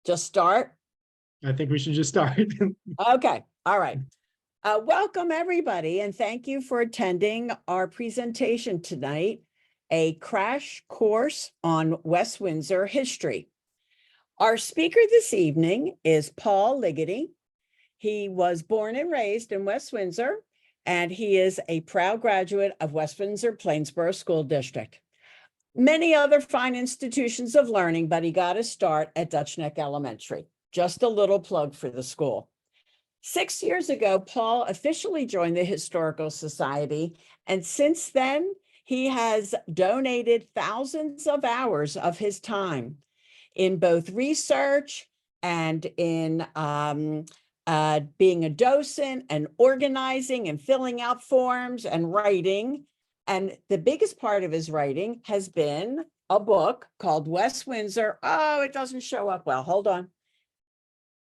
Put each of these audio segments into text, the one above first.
Just start? I think we should just start. Okay, all right. Welcome, everybody, and thank you for attending our presentation tonight, a crash course on West Windsor history. Our speaker this evening is Paul Ligeti. He was born and raised in West Windsor, and he is a proud graduate of West Windsor Plainsboro School District. Many other fine institutions of learning, but he got his start at Dutch Neck Elementary. Just a little plug for the school. 6 years ago, Paul officially joined the Historical Society, and since then, he has donated thousands of hours of his time in both research and in being a docent and organizing and filling out forms and writing. And the biggest part of his writing has been a book called West Windsor. Oh, it doesn't show up well. Hold on.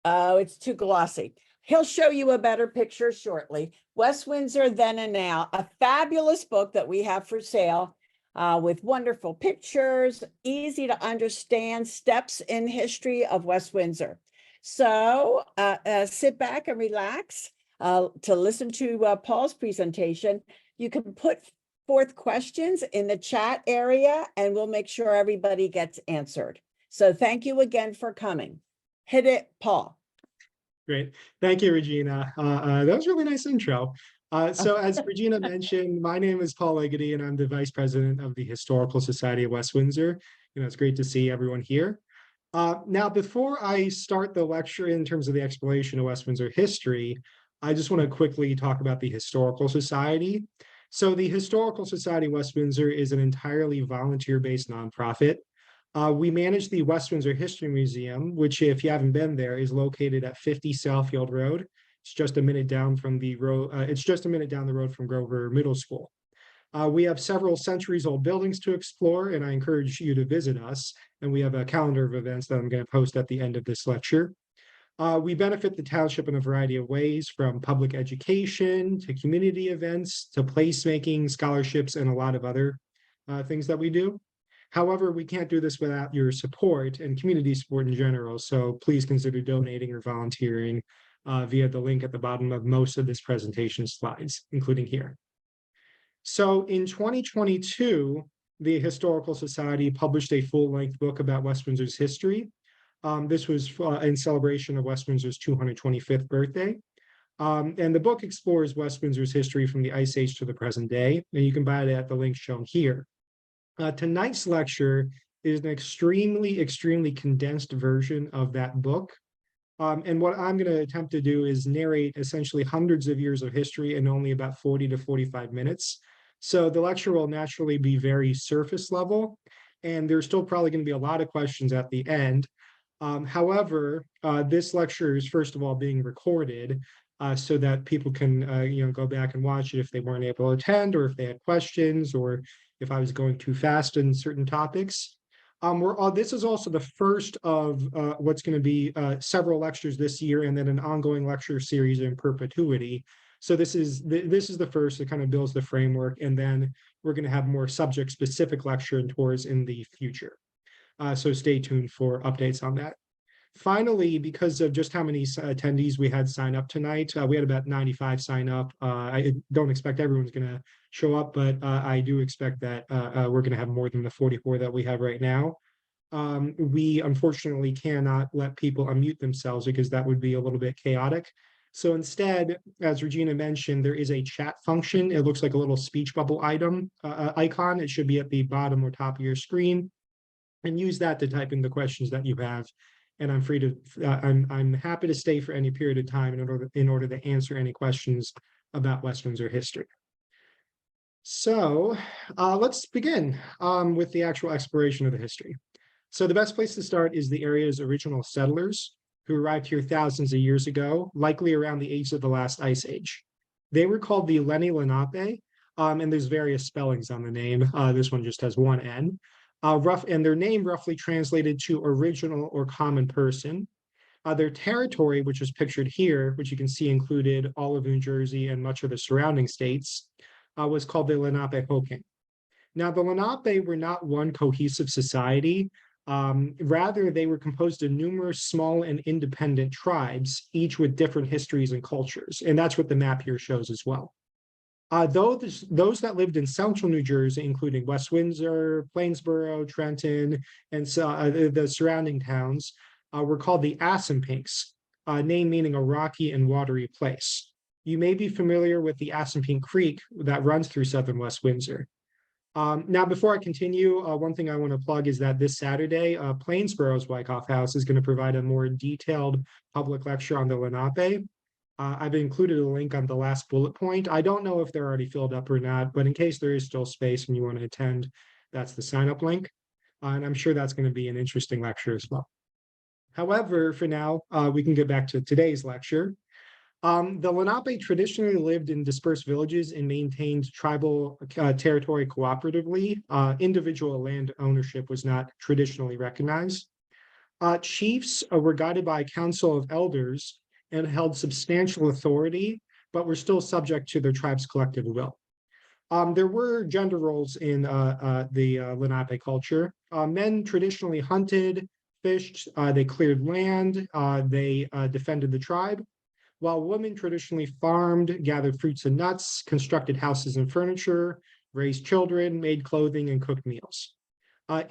Oh, it's too glossy. He'll show you a better picture shortly. West Windsor Then and Now, a fabulous book that we have for sale with wonderful pictures, easy to understand steps in history of West Windsor. So sit back and relax to listen to Paul's presentation. You can put forth questions in the chat area and we'll make sure everybody gets answered. So thank you again for coming. Hit it, Paul. Great. Thank you, Regina. That was a really nice intro. So as Regina mentioned, my name is Paul Ligeti, and I'm the Vice President of the Historical Society of West Windsor. It's great to see everyone here. Now, before I start the lecture in terms of the exploration of West Windsor history, I just want to quickly talk about the Historical Society. So the Historical Society of West Windsor is an entirely volunteer-based nonprofit. We manage the West Windsor History Museum, which, if you haven't been there, is located at 50 Southfield Road. It's just a minute down from the road. It's just a minute down the road from Grover Middle School. We have several centuries-old buildings to explore, and I encourage you to visit us. And we have a calendar of events that I'm going to post at the end of this lecture. We benefit the township in a variety of ways, from public education to community events to placemaking, scholarships, and a lot of other things that we do. However, we can't do this without your support and community support in general, so please consider donating or volunteering via the link at the bottom of most of this presentation slides, including here. So in 2022, the Historical Society published a full-length book about West Windsor's history. This was in celebration of West Windsor's 225th birthday. And the book explores West Windsor's history from the Ice Age to the present day, and you can buy it at the link shown here. Tonight's lecture is an extremely condensed version of that book. And what I'm going to attempt to do is narrate essentially hundreds of years of history in only about 40 to 45 minutes. So the lecture will naturally be very surface level, and there's still probably going to be a lot of questions at the end. However, this lecture is first of all being recorded so that people can go back and watch it if they weren't able to attend, or if they had questions, or if I was going too fast in certain topics. This is also the first of what's going to be several lectures this year, and then an ongoing lecture series in perpetuity. So this is the first that kind of builds the framework, and then we're going to have more subject-specific lecture and tours in the future. So stay tuned for updates on that. Finally, because of just how many attendees we had sign up tonight, we had about 95 sign up. I don't expect everyone's going to show up, but I do expect that we're going to have more than the 44 that we have right now. We unfortunately cannot let people unmute themselves because that would be a little bit chaotic. So instead, as Regina mentioned, there is a chat function. It looks like a little speech bubble icon. It should be at the bottom or top of your screen, and use that to type in the questions that you have. And I'm free to, I'm happy to stay for any period of time in order to answer any questions about West Windsor history. So let's begin with the actual exploration of the history. So the best place to start is the area's original settlers, who arrived here thousands of years ago, likely around the age of the last ice age. They were called the Lenni Lenape, and there's various spellings on the name. This one just has one N. And their name roughly translated to original or common person. Their territory, which is pictured here, which you can see included all of New Jersey and much of the surrounding states, was called the Lenape Hokan. Now, the Lenape were not one cohesive society. Rather, they were composed of numerous small and independent tribes, each with different histories and cultures. And that's what the map here shows as well. Those that lived in central New Jersey, including West Windsor, Plainsboro, Trenton, and the surrounding towns, were called the Assunpinks, name meaning a rocky and watery place. You may be familiar with the Assunpink Creek that runs through southern West Windsor. Now, before I continue, one thing I want to plug is that this Saturday, Plainsboro's Wyckoff House is going to provide a more detailed public lecture on the Lenape. I've included a link on the last bullet point. I don't know if they're already filled up or not, but in case there is still space and you want to attend, that's the sign-up link. And I'm sure that's going to be an interesting lecture as well. However, for now, we can get back to today's lecture. The Lenape traditionally lived in dispersed villages and maintained tribal territory cooperatively. Individual land ownership was not traditionally recognized. Chiefs were guided by a council of elders and held substantial authority, but were still subject to their tribe's collective will. There were gender roles in the Lenape culture. Men traditionally hunted, fished, they cleared land, they defended the tribe, while women traditionally farmed, gathered fruits and nuts, constructed houses and furniture, raised children, made clothing, and cooked meals.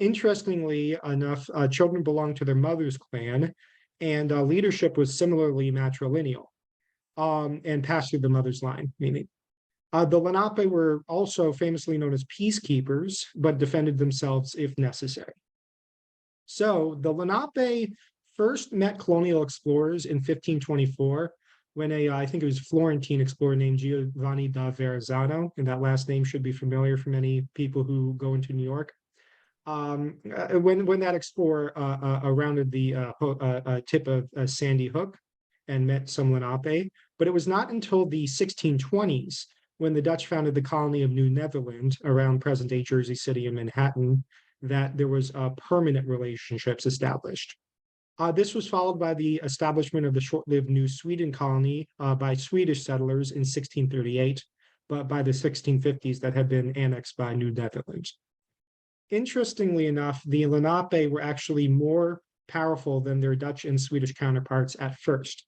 Interestingly enough, children belonged to their mother's clan, and leadership was similarly matrilineal and passed through the mother's line, meaning. The Lenape were also famously known as peacekeepers, but defended themselves if necessary. So the Lenape first met colonial explorers in 1524 when I think it was Florentine explorer named Giovanni da Verrazzano, and that last name should be familiar for many people who go into New York. When that explorer rounded the tip of Sandy Hook and met some Lenape, but it was not until the 1620s when the Dutch founded the colony of New Netherland around present-day Jersey City and Manhattan that there was permanent relationships established. This was followed by the establishment of the short-lived New Sweden colony by Swedish settlers in 1638, but by the 1650s that had been annexed by New Netherland. Interestingly enough, the Lenape were actually more powerful than their Dutch and Swedish counterparts at first.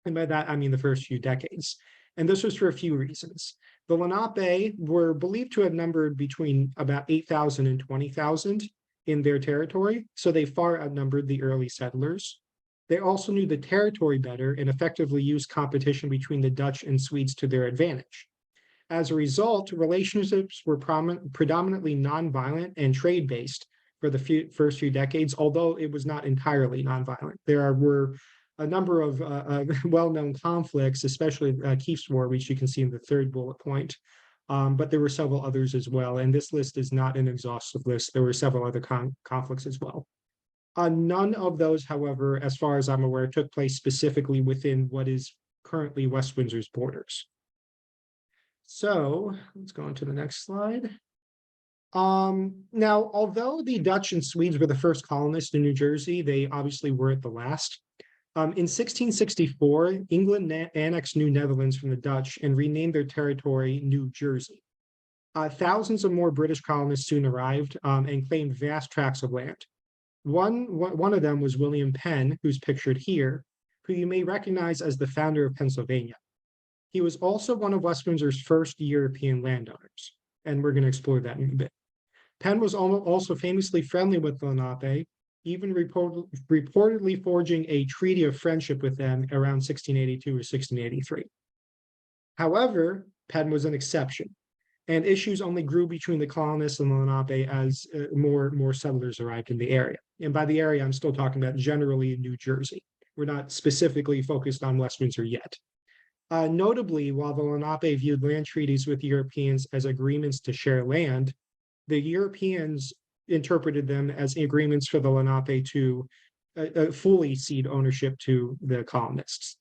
And by that, I mean the first few decades. And this was for a few reasons. The Lenape were believed to have numbered between about 8,000 and 20,000 in their territory, so they far outnumbered the early settlers. They also knew the territory better and effectively used competition between the Dutch and Swedes to their advantage. As a result, relationships were predominantly nonviolent and trade-based for the first few decades, although it was not entirely nonviolent. There were a number of well-known conflicts, especially Keefe's War, which you can see in the third bullet point, but there were several others as well, and this list is not an exhaustive list. There were several other conflicts as well. None of those, however, as far as I'm aware, took place specifically within what is currently West Windsor's borders. So let's go on to the next slide. Now, although the Dutch and Swedes were the first colonists in New Jersey, they obviously weren't the last. In 1664, England annexed New Netherlands from the Dutch and renamed their territory New Jersey. Thousands of more British colonists soon arrived and claimed vast tracts of land. One of them was William Penn, who's pictured here, who you may recognize as the founder of Pennsylvania. He was also one of West Windsor's first European landowners, and we're going to explore that in a bit. Penn was also famously friendly with the Lenape, even reportedly forging a treaty of friendship with them around 1682 or 1683. However, Penn was an exception, and issues only grew between the colonists and the Lenape as more settlers arrived in the area. And by the area, I'm still talking about generally New Jersey. We're not specifically focused on West Windsor yet. Notably, while the Lenape viewed land treaties with Europeans as agreements to share land, the Europeans interpreted them as agreements for the Lenape to fully cede ownership to the colonists.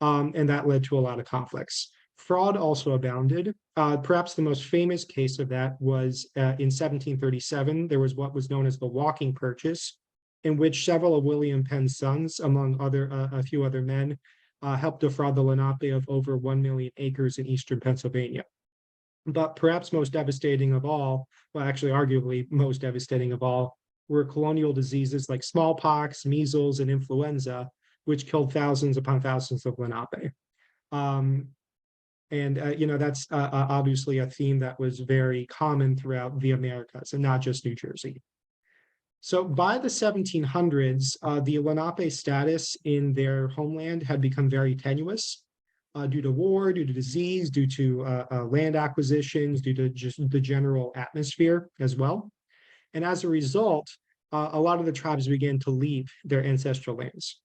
And that led to a lot of conflicts. Fraud also abounded. Perhaps the most famous case of that was in 1737. There was what was known as the walking purchase, in which several of William Penn's sons, among a few other men, helped defraud the Lenape of over 1 million acres in eastern Pennsylvania. But perhaps most devastating of all, well, actually arguably most devastating of all, were colonial diseases like smallpox, measles, and influenza, which killed thousands upon thousands of Lenape. That's obviously a theme that was very common throughout the Americas and not just New Jersey. So by the 1700s, the Lenape status in their homeland had become very tenuous due to war, due to disease, due to land acquisitions, due to just the general atmosphere as well. And as a result, a lot of the tribes began to leave their ancestral lands.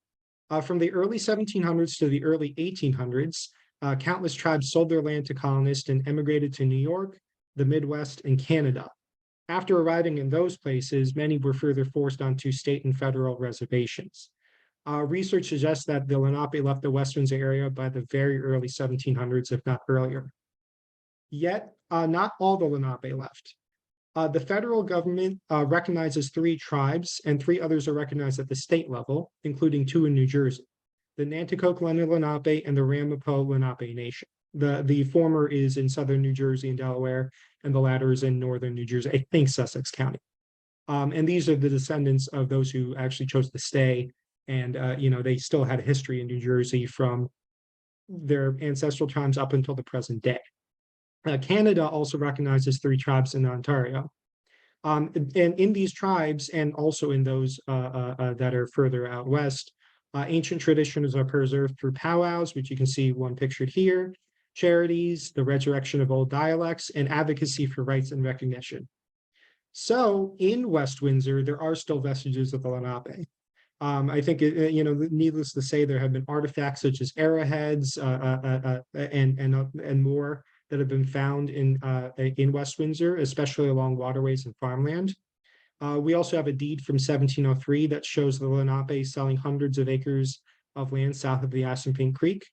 From the early 1700s to the early 1800s, countless tribes sold their land to colonists and emigrated to New York, the Midwest, and Canada. After arriving in those places, many were further forced onto state and federal reservations. Research suggests that the Lenape left the West Windsor area by the very early 1700s, if not earlier. Yet, not all the Lenape left. The federal government recognizes 3 tribes, and 3 others are recognized at the state level, including 2 in New Jersey, the Nanticoke Lenape and the Ramapo Lenape Nation. The former is in southern New Jersey and Delaware, and the latter is in northern New Jersey, I think Sussex County. And these are the descendants of those who actually chose to stay, and they still had a history in New Jersey from their ancestral times up until the present day. Canada also recognizes 3 tribes in Ontario. And in these tribes, and also in those that are further out west, ancient traditions are preserved through powwows, which you can see one pictured here, charities, the resurrection of old dialects, and advocacy for rights and recognition. So in West Windsor, there are still vestiges of the Lenape. I think, needless to say, there have been artifacts such as arrowheads and more that have been found in West Windsor, especially along waterways and farmland. We also have a deed from 1703 that shows the Lenape selling hundreds of acres of land south of the Assunpink Creek.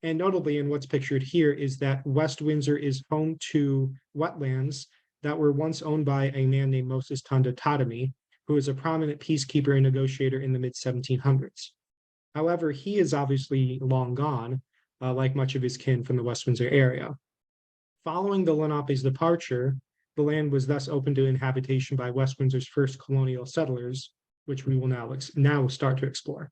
And notably, in what's pictured here, is that West Windsor is home to wetlands that were once owned by a man named Moses Tanda Tatami, who was a prominent peacekeeper and negotiator in the mid-1700s. However, he is obviously long gone, like much of his kin from the West Windsor area. Following the Lenape's departure, the land was thus open to inhabitation by West Windsor's first colonial settlers, which we will now start to explore.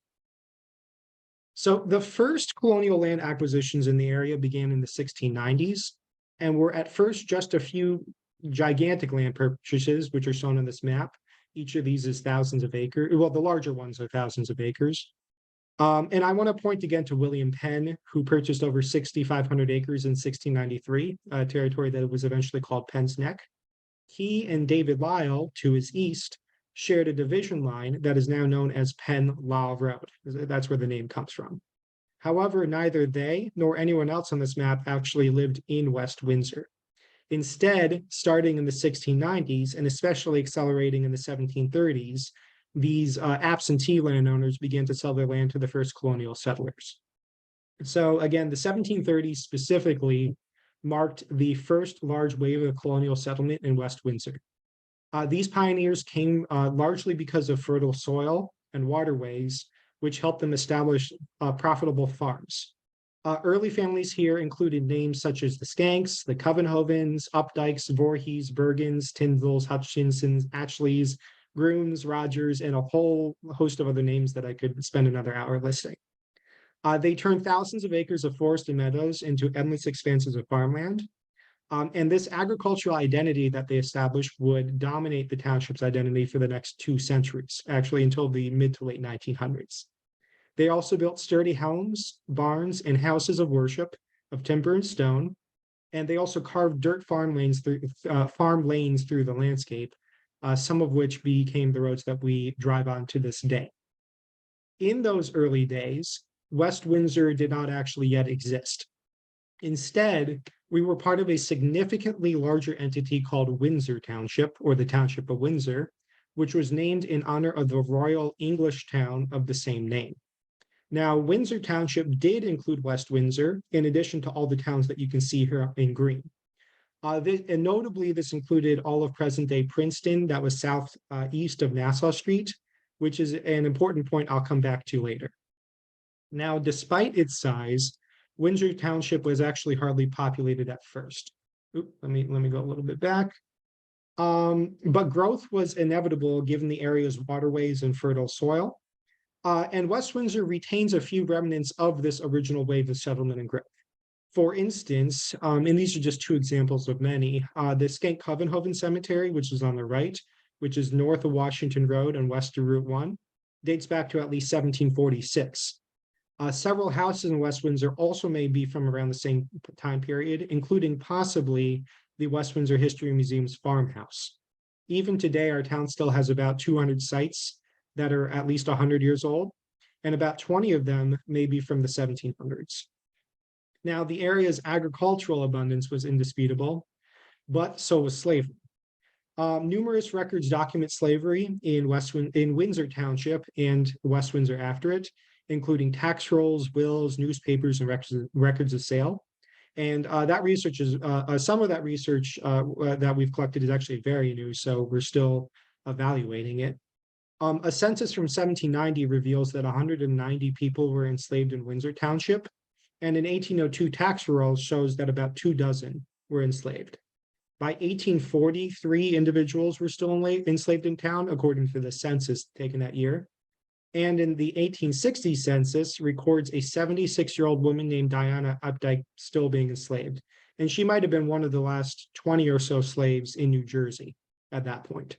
So the first colonial land acquisitions in the area began in the 1690s and were at first just a few gigantic land purchases, which are shown on this map. Each of these is thousands of acres. Well, the larger ones are thousands of acres. And I want to point again to William Penn, who purchased over 6,500 acres in 1693, a territory that was eventually called Penn's Neck. He and David Lyle, to his east, shared a division line that is now known as Penn-Lyle Road. That's where the name comes from. However, neither they nor anyone else on this map actually lived in West Windsor. Instead, starting in the 1690s and especially accelerating in the 1730s, these absentee landowners began to sell their land to the first colonial settlers. So again, the 1730s specifically marked the first large wave of colonial settlement in West Windsor. These pioneers came largely because of fertile soil and waterways, which helped them establish profitable farms. Early families here included names such as the Skanks, the Covenhovens, Updikes, Voorhees, Bergens, Tyndalls, Hutchinsons, Ashleys, Grooms, Rogers, and a whole host of other names that I could spend another hour listing. They turned thousands of acres of forest and meadows into endless expanses of farmland. And this agricultural identity that they established would dominate the township's identity for the next 2 centuries, actually until the mid to late 1900s. They also built sturdy homes, barns, and houses of worship of timber and stone, and they also carved dirt farm lanes through the landscape, some of which became the roads that we drive on to this day. In those early days, West Windsor did not actually yet exist. Instead, we were part of a significantly larger entity called Windsor Township, or the Township of Windsor, which was named in honor of the Royal English town of the same name. Now, Windsor Township did include West Windsor, in addition to all the towns that you can see here in green. And notably, this included all of present-day Princeton, that was southeast of Nassau Street, which is an important point I'll come back to later. Now, despite its size, Windsor Township was actually hardly populated at first. Let me go a little bit back. But growth was inevitable given the area's waterways and fertile soil. And West Windsor retains a few remnants of this original wave of settlement and growth. For instance, and these are just two examples of many, the Skank-Covenhoven Cemetery, which is on the right, which is north of Washington Road and west of Route 1, dates back to at least 1746. Several houses in West Windsor also may be from around the same time period, including possibly the West Windsor History Museum's farmhouse. Even today, our town still has about 200 sites that are at least 100 years old, and about 20 of them may be from the 1700s. Now, the area's agricultural abundance was indisputable, but so was slavery. Numerous records document slavery in Windsor Township and West Windsor after it, including tax rolls, wills, newspapers, and records of sale. And that research is some of that research that we've collected is actually very new, so we're still evaluating it. A census from 1790 reveals that 190 people were enslaved in Windsor Township, and an 1802 tax roll shows that about 24 were enslaved. By 1840, 3 individuals were still enslaved in town, according to the census taken that year. And in the 1860 census records a 76-year-old woman named Diana Updike still being enslaved. And she might have been one of the last 20 or so slaves in New Jersey at that point.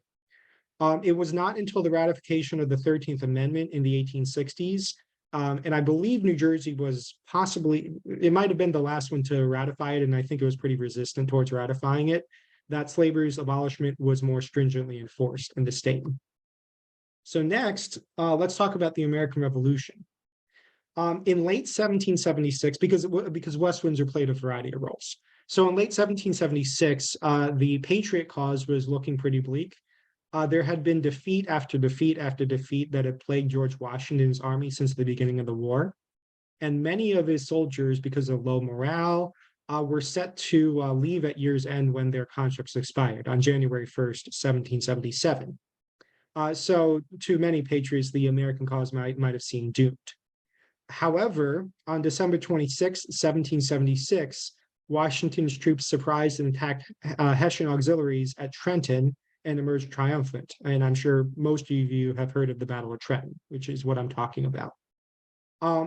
It was not until the ratification of the 13th Amendment in the 1860s, and I believe New Jersey was possibly, it might have been the last one to ratify it, and I think it was pretty resistant towards ratifying it, that slavery's abolishment was more stringently enforced in the state. So next, let's talk about the American Revolution. In late 1776, because West Windsor played a variety of roles. So in late 1776, the Patriot cause was looking pretty bleak. There had been defeat after defeat after defeat that had plagued George Washington's army since the beginning of the war. And many of his soldiers, because of low morale, were set to leave at year's end when their contracts expired on January 1st, 1777. So to many patriots, the American cause might have seemed doomed. However, on December 26, 1776, Washington's troops surprised and attacked Hessian auxiliaries at Trenton and emerged triumphant. And I'm sure most of you have heard of the Battle of Trenton, which is what I'm talking about.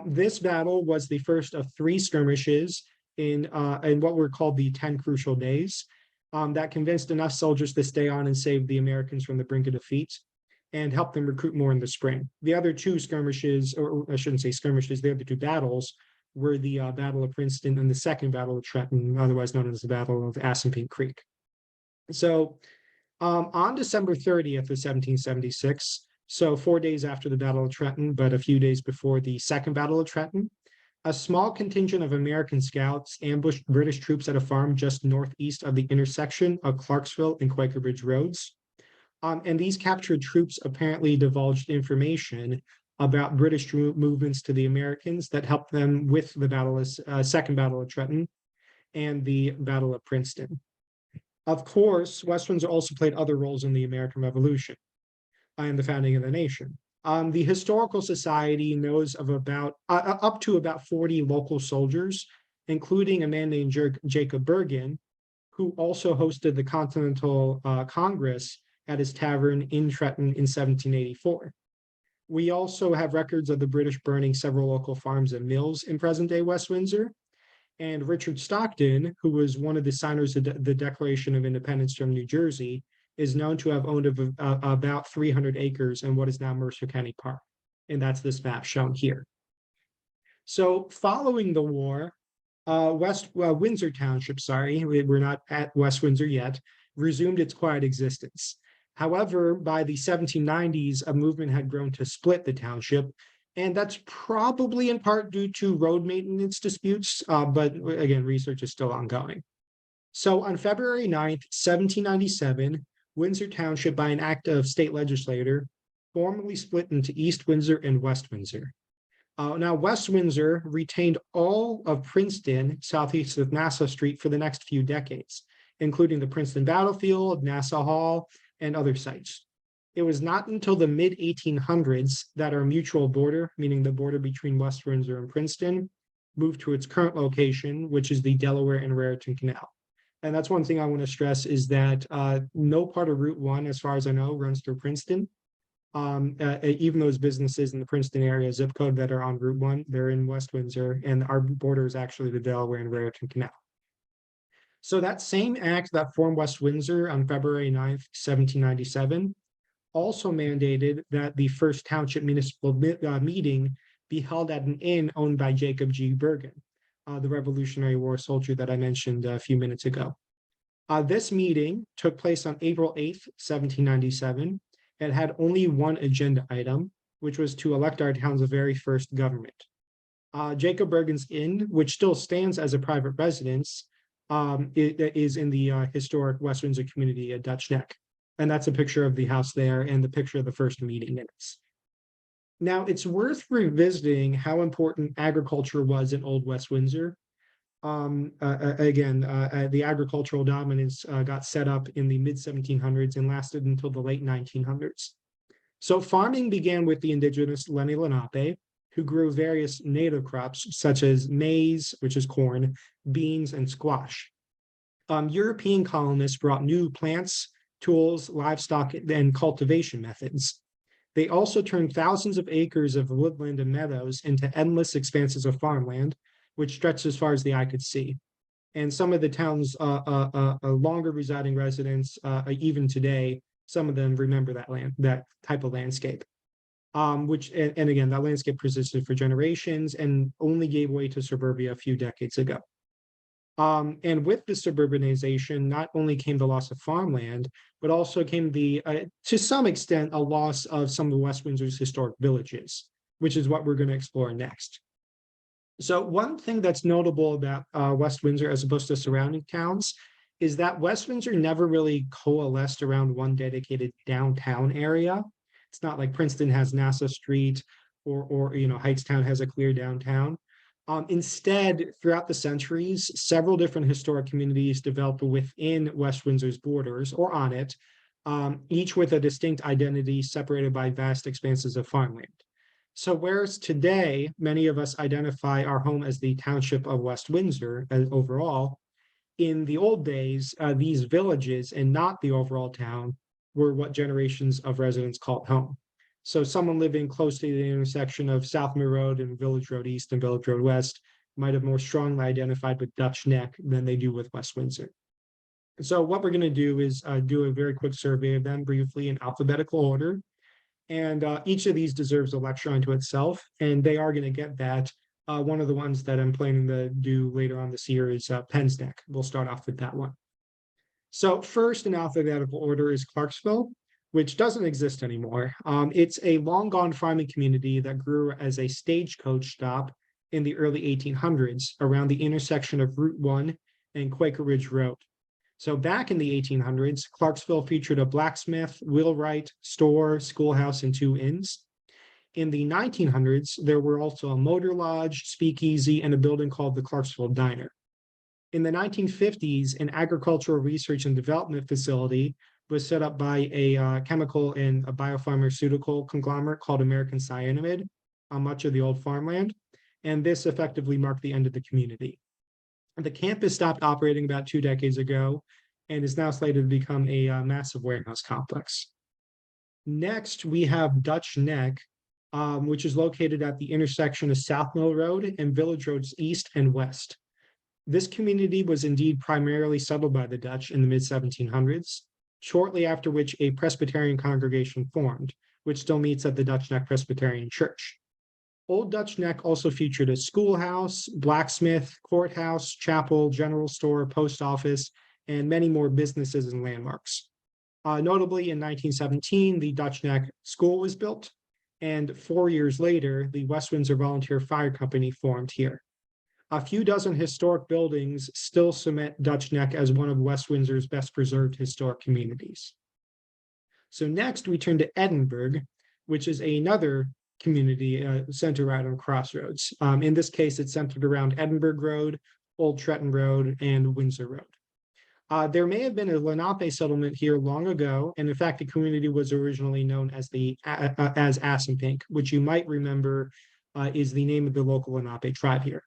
This battle was the first of 3 skirmishes in what were called the 10 Crucial Days that convinced enough soldiers to stay on and save the Americans from the brink of defeat and help them recruit more in the spring. The other 2 skirmishes, or I shouldn't say skirmishes, the other 2 battles were the Battle of Princeton and the Second Battle of Trenton, otherwise known as the Battle of Assunpink Creek. So on December 30th of 1776, so 4 days after the Battle of Trenton, but a few days before the Second Battle of Trenton, a small contingent of American scouts ambushed British troops at a farm just northeast of the intersection of Clarksville and Quaker Bridge roads. And these captured troops apparently divulged information about British movements to the Americans that helped them with the Second Battle of Trenton and the Battle of Princeton. Of course, West Windsor also played other roles in the American Revolution and the founding of the nation. The Historical Society knows of about up to about 40 local soldiers, including a man named Jacob Bergen, who also hosted the Continental Congress at his tavern in Trenton in 1784. We also have records of the British burning several local farms and mills in present-day West Windsor. And Richard Stockton, who was one of the signers of the Declaration of Independence from New Jersey, is known to have owned about 300 acres in what is now Mercer County Park. And that's this map shown here. So following the war, Windsor Township, we're not at West Windsor yet, resumed its quiet existence. However, by the 1790s, a movement had grown to split the township, and that's probably in part due to road maintenance disputes, but again, research is still ongoing. So on February 9th, 1797, Windsor Township, by an act of state legislature, formally split into East Windsor and West Windsor. Now, West Windsor retained all of Princeton southeast of Nassau Street for the next few decades, including the Princeton Battlefield, Nassau Hall, and other sites. It was not until the mid-1800s that our mutual border, meaning the border between West Windsor and Princeton, moved to its current location, which is the Delaware and Raritan Canal. And that's one thing I want to stress is that no part of Route 1, as far as I know, runs through Princeton. Even those businesses in the Princeton area zip code that are on Route 1, they're in West Windsor, and our border is actually the Delaware and Raritan Canal. So that same act that formed West Windsor on February 9th, 1797, also mandated that the first township municipal meeting be held at an inn owned by Jacob G. Bergen, the Revolutionary War soldier that I mentioned a few minutes ago. This meeting took place on April 8th, 1797. It had only one agenda item, which was to elect our town's very first government. Jacob Bergen's Inn, which still stands as a private residence, it is in the historic West Windsor community at Dutch Neck. And that's a picture of the house there and the picture of the first meeting minutes. Now, it's worth revisiting how important agriculture was in Old West Windsor. The agricultural dominance got set up in the mid-1700s and lasted until the late 1900s. So farming began with the indigenous Lenni Lenape, who grew various native crops such as maize, which is corn, beans, and squash. European colonists brought new plants, tools, livestock, and cultivation methods. They also turned thousands of acres of woodland and meadows into endless expanses of farmland, which stretched as far as the eye could see. And some of the town's longer residing residents, even today, some of them remember that type of landscape. And again, that landscape persisted for generations and only gave way to suburbia a few decades ago. And with the suburbanization, not only came the loss of farmland, but also came to some extent, a loss of some of West Windsor's historic villages, which is what we're going to explore next. So one thing that's notable about West Windsor as opposed to surrounding towns is that West Windsor never really coalesced around one dedicated downtown area. It's not like Princeton has Nassau Street or Hightstown has a clear downtown. Instead, throughout the centuries, several different historic communities developed within West Windsor's borders or on it, each with a distinct identity separated by vast expanses of farmland. So whereas today, many of us identify our home as the township of West Windsor overall, in the old days, these villages and not the overall town were what generations of residents called home. So someone living close to the intersection of South Mill Road and Village Road East and Village Road West might have more strongly identified with Dutch Neck than they do with West Windsor. So what we're going to do is do a very quick survey of them briefly in alphabetical order. And each of these deserves a lecture unto itself, and they are going to get that. One of the ones that I'm planning to do later on this year is Penn's Neck. We'll start off with that one. So first in alphabetical order is Clarksville, which doesn't exist anymore. It's a long gone farming community that grew as a stagecoach stop in the early 1800s around the intersection of Route 1 and Quaker Ridge Road. So back in the 1800s, Clarksville featured a blacksmith, wheelwright, store, schoolhouse, and 2 inns. In the 1900s, there were also a motor lodge, speakeasy, and a building called the Clarksville Diner. In the 1950s, an agricultural research and development facility was set up by a chemical and a biopharmaceutical conglomerate called American Cyanamid on much of the old farmland, and this effectively marked the end of the community. The campus stopped operating about 2 decades ago and is now slated to become a massive warehouse complex. Next, we have Dutch Neck, which is located at the intersection of South Mill Road and Village Roads East and West. This community was indeed primarily settled by the Dutch in the mid-1700s, shortly after which a Presbyterian congregation formed, which still meets at the Dutch Neck Presbyterian Church. Old Dutch Neck also featured a schoolhouse, blacksmith, courthouse, chapel, general store, post office, and many more businesses and landmarks. Notably, in 1917, the Dutch Neck School was built, and 4 years later, the West Windsor Volunteer Fire Company formed here. A few dozen historic buildings still cement Dutch Neck as one of West Windsor's best preserved historic communities. So next, we turn to Edinburgh, which is another community centered right on Crossroads. In this case, it's centered around Edinburgh Road, Old Tretton Road, and Windsor Road. There may have been a Lenape settlement here long ago, and in fact, the community was originally known as as Assunpink, which you might remember is the name of the local Lenape tribe here.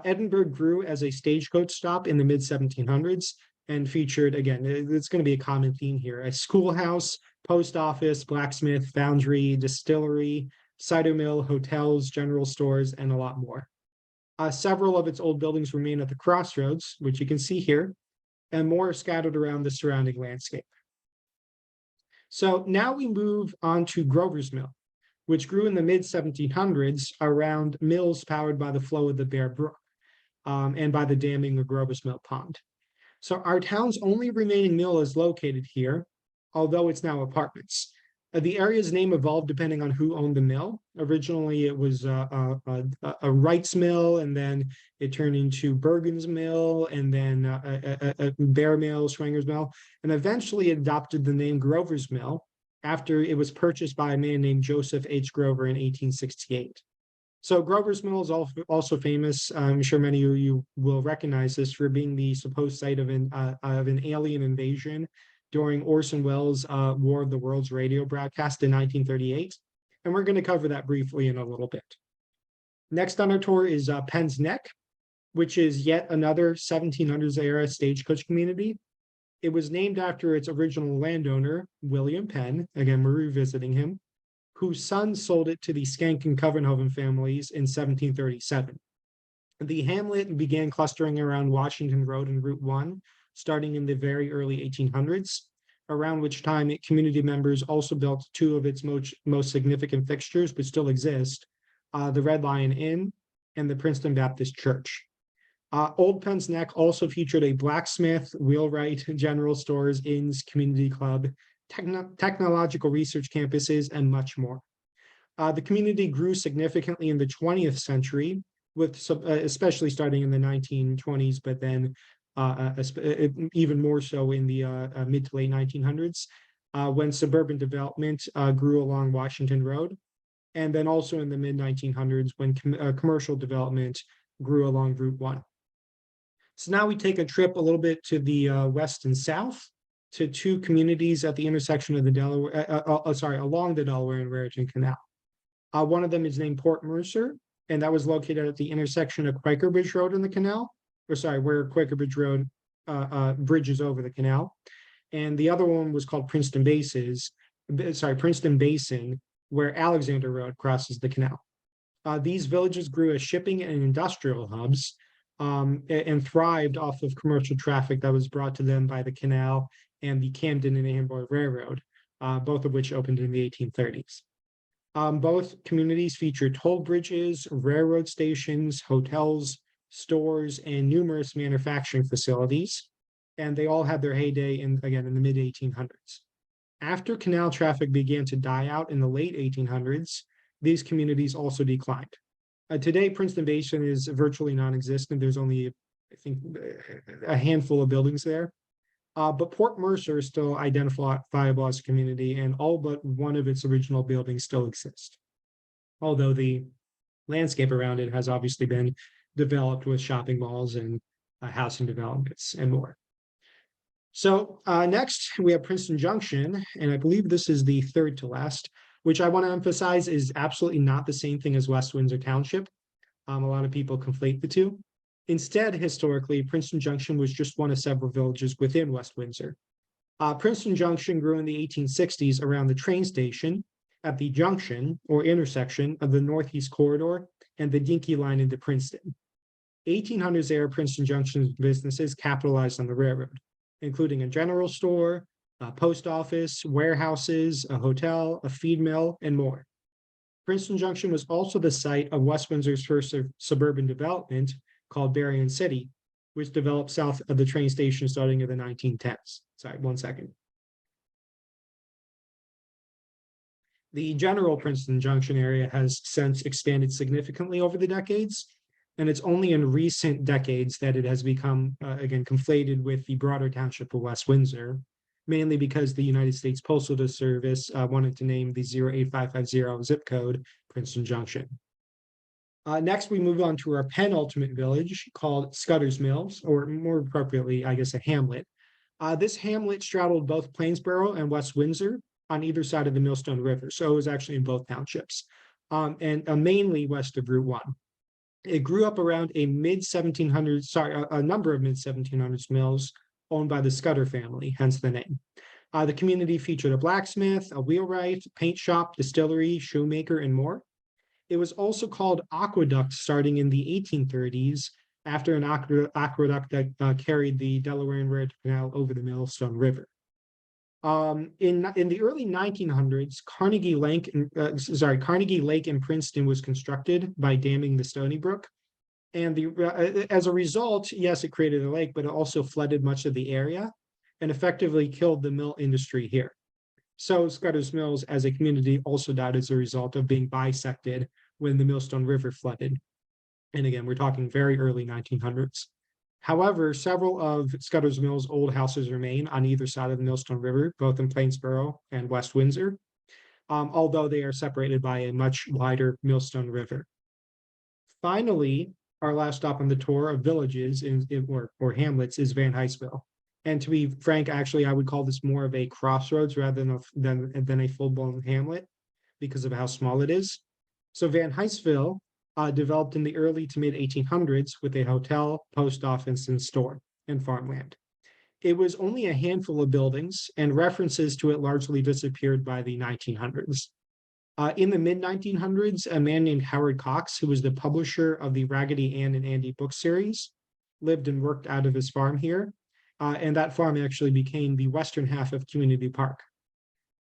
Edinburgh grew as a stagecoach stop in the mid 1700s and featured, again, it's going to be a common theme here, a schoolhouse, post office, blacksmith, foundry, distillery, cider mill, hotels, general stores, and a lot more. Several of its old buildings remain at the crossroads, which you can see here, and more are scattered around the surrounding landscape. So now we move on to Grover's Mill, which grew in the mid 1700s around mills powered by the flow of the Bear Brook and by the damming of Grover's Mill Pond. So our town's only remaining mill is located here, although it's now apartments. The area's name evolved depending on who owned the mill. Originally, it was a Wright's Mill, and then it turned into Bergen's Mill, and then a Bear Mill, Schwenger's Mill, and eventually it adopted the name Grover's Mill after it was purchased by a man named Joseph H. Grover in 1868. So Grover's Mill is also famous. I'm sure many of you will recognize this for being the supposed site of an alien invasion during Orson Welles' War of the Worlds radio broadcast in 1938. And we're going to cover that briefly in a little bit. Next on our tour is Penn's Neck, which is yet another 1700s era stagecoach community. It was named after its original landowner, William Penn. Again, we're revisiting him, whose son sold it to the Skank and Covenhoven families in 1737. The hamlet began clustering around Washington Road and Route 1, starting in the very early 1800s, around which time community members also built two of its most significant fixtures, which still exist, the Red Lion Inn and the Princeton Baptist Church. Old Penn's Neck also featured a blacksmith, wheelwright, general stores, inns, community club, technological research campuses, and much more. The community grew significantly in the 20th century, with especially starting in the 1920s, but then even more so in the mid to late 1900s, when suburban development grew along Washington Road, and then also in the mid 1900s when commercial development grew along Route 1. So now we take a trip a little bit to the west and south to two communities at the intersection of the along the Delaware and Raritan Canal. One of them is named Port Mercer, and that was located at the intersection of Quaker Bridge Road and the canal, where Quaker Bridge Road bridges over the canal. And the other one was called Princeton Basin, where Alexander Road crosses the canal. These villages grew as shipping and industrial hubs and thrived off of commercial traffic that was brought to them by the canal and the Camden and Amboy Railroad, both of which opened in the 1830s. Both communities featured toll bridges, railroad stations, hotels, stores, and numerous manufacturing facilities, and they all had their heyday in the mid 1800s. After canal traffic began to die out in the late 1800s, these communities also declined. Today, Princeton Basin is virtually non-existent. There's only, I think, a handful of buildings there. But Port Mercer is still identifiable as a community, and all but one of its original buildings still exist. Although the landscape around it has obviously been developed with shopping malls and housing developments and more. So next we have Princeton Junction, and I believe this is the third to last, which I want to emphasize is absolutely not the same thing as West Windsor Township. A lot of people conflate the two. Instead, historically, Princeton Junction was just one of several villages within West Windsor. Princeton Junction grew in the 1860s around the train station at the junction or intersection of the Northeast Corridor and the Dinky Line into Princeton. 1800s era Princeton Junction's businesses capitalized on the railroad, including a general store, a post office, warehouses, a hotel, a feed mill, and more. Princeton Junction was also the site of West Windsor's first suburban development called Berrien City, which developed south of the train station starting in the 1910s. Sorry, 1 second. The general Princeton Junction area has since expanded significantly over the decades, and it's only in recent decades that it has become, again, conflated with the broader township of West Windsor, mainly because the United States Postal Service wanted to name the 08550 zip code Princeton Junction. Next, we move on to our penultimate village called Scudder's Mills, or more appropriately, I guess, a hamlet. This hamlet straddled both Plainsboro and West Windsor on either side of the Millstone River, so it was actually in both townships, and mainly west of Route 1. It grew up around a a number of mid-1700s mills owned by the Scudder family, hence the name. The community featured a blacksmith, a wheelwright, paint shop, distillery, shoemaker, and more. It was also called aqueduct starting in the 1830s after an aqueduct that carried the Delaware and Red Canal over the Millstone River. In the early 1900s, Carnegie Lake in Princeton was constructed by damming the Stony Brook. And as a result, yes, it created a lake, but it also flooded much of the area and effectively killed the mill industry here. So Scudder's Mills as a community also died as a result of being bisected when the Millstone River flooded. And again, we're talking very early 1900s. However, several of Scudder's Mills' old houses remain on either side of the Millstone River, both in Plainsboro and West Windsor, although they are separated by a much wider Millstone River. Finally, our last stop on the tour of villages or hamlets is Van Hyseville. And to be frank, actually, I would call this more of a crossroads rather than a full-blown hamlet because of how small it is. So Van Hyseville developed in the early to mid 1800s with a hotel, post office, and store and farmland. It was only a handful of buildings, and references to it largely disappeared by the 1900s. In the mid 1900s, a man named Howard Cox, who was the publisher of the Raggedy Ann and Andy book series, lived and worked out of his farm here. And that farm actually became the western half of Community Park.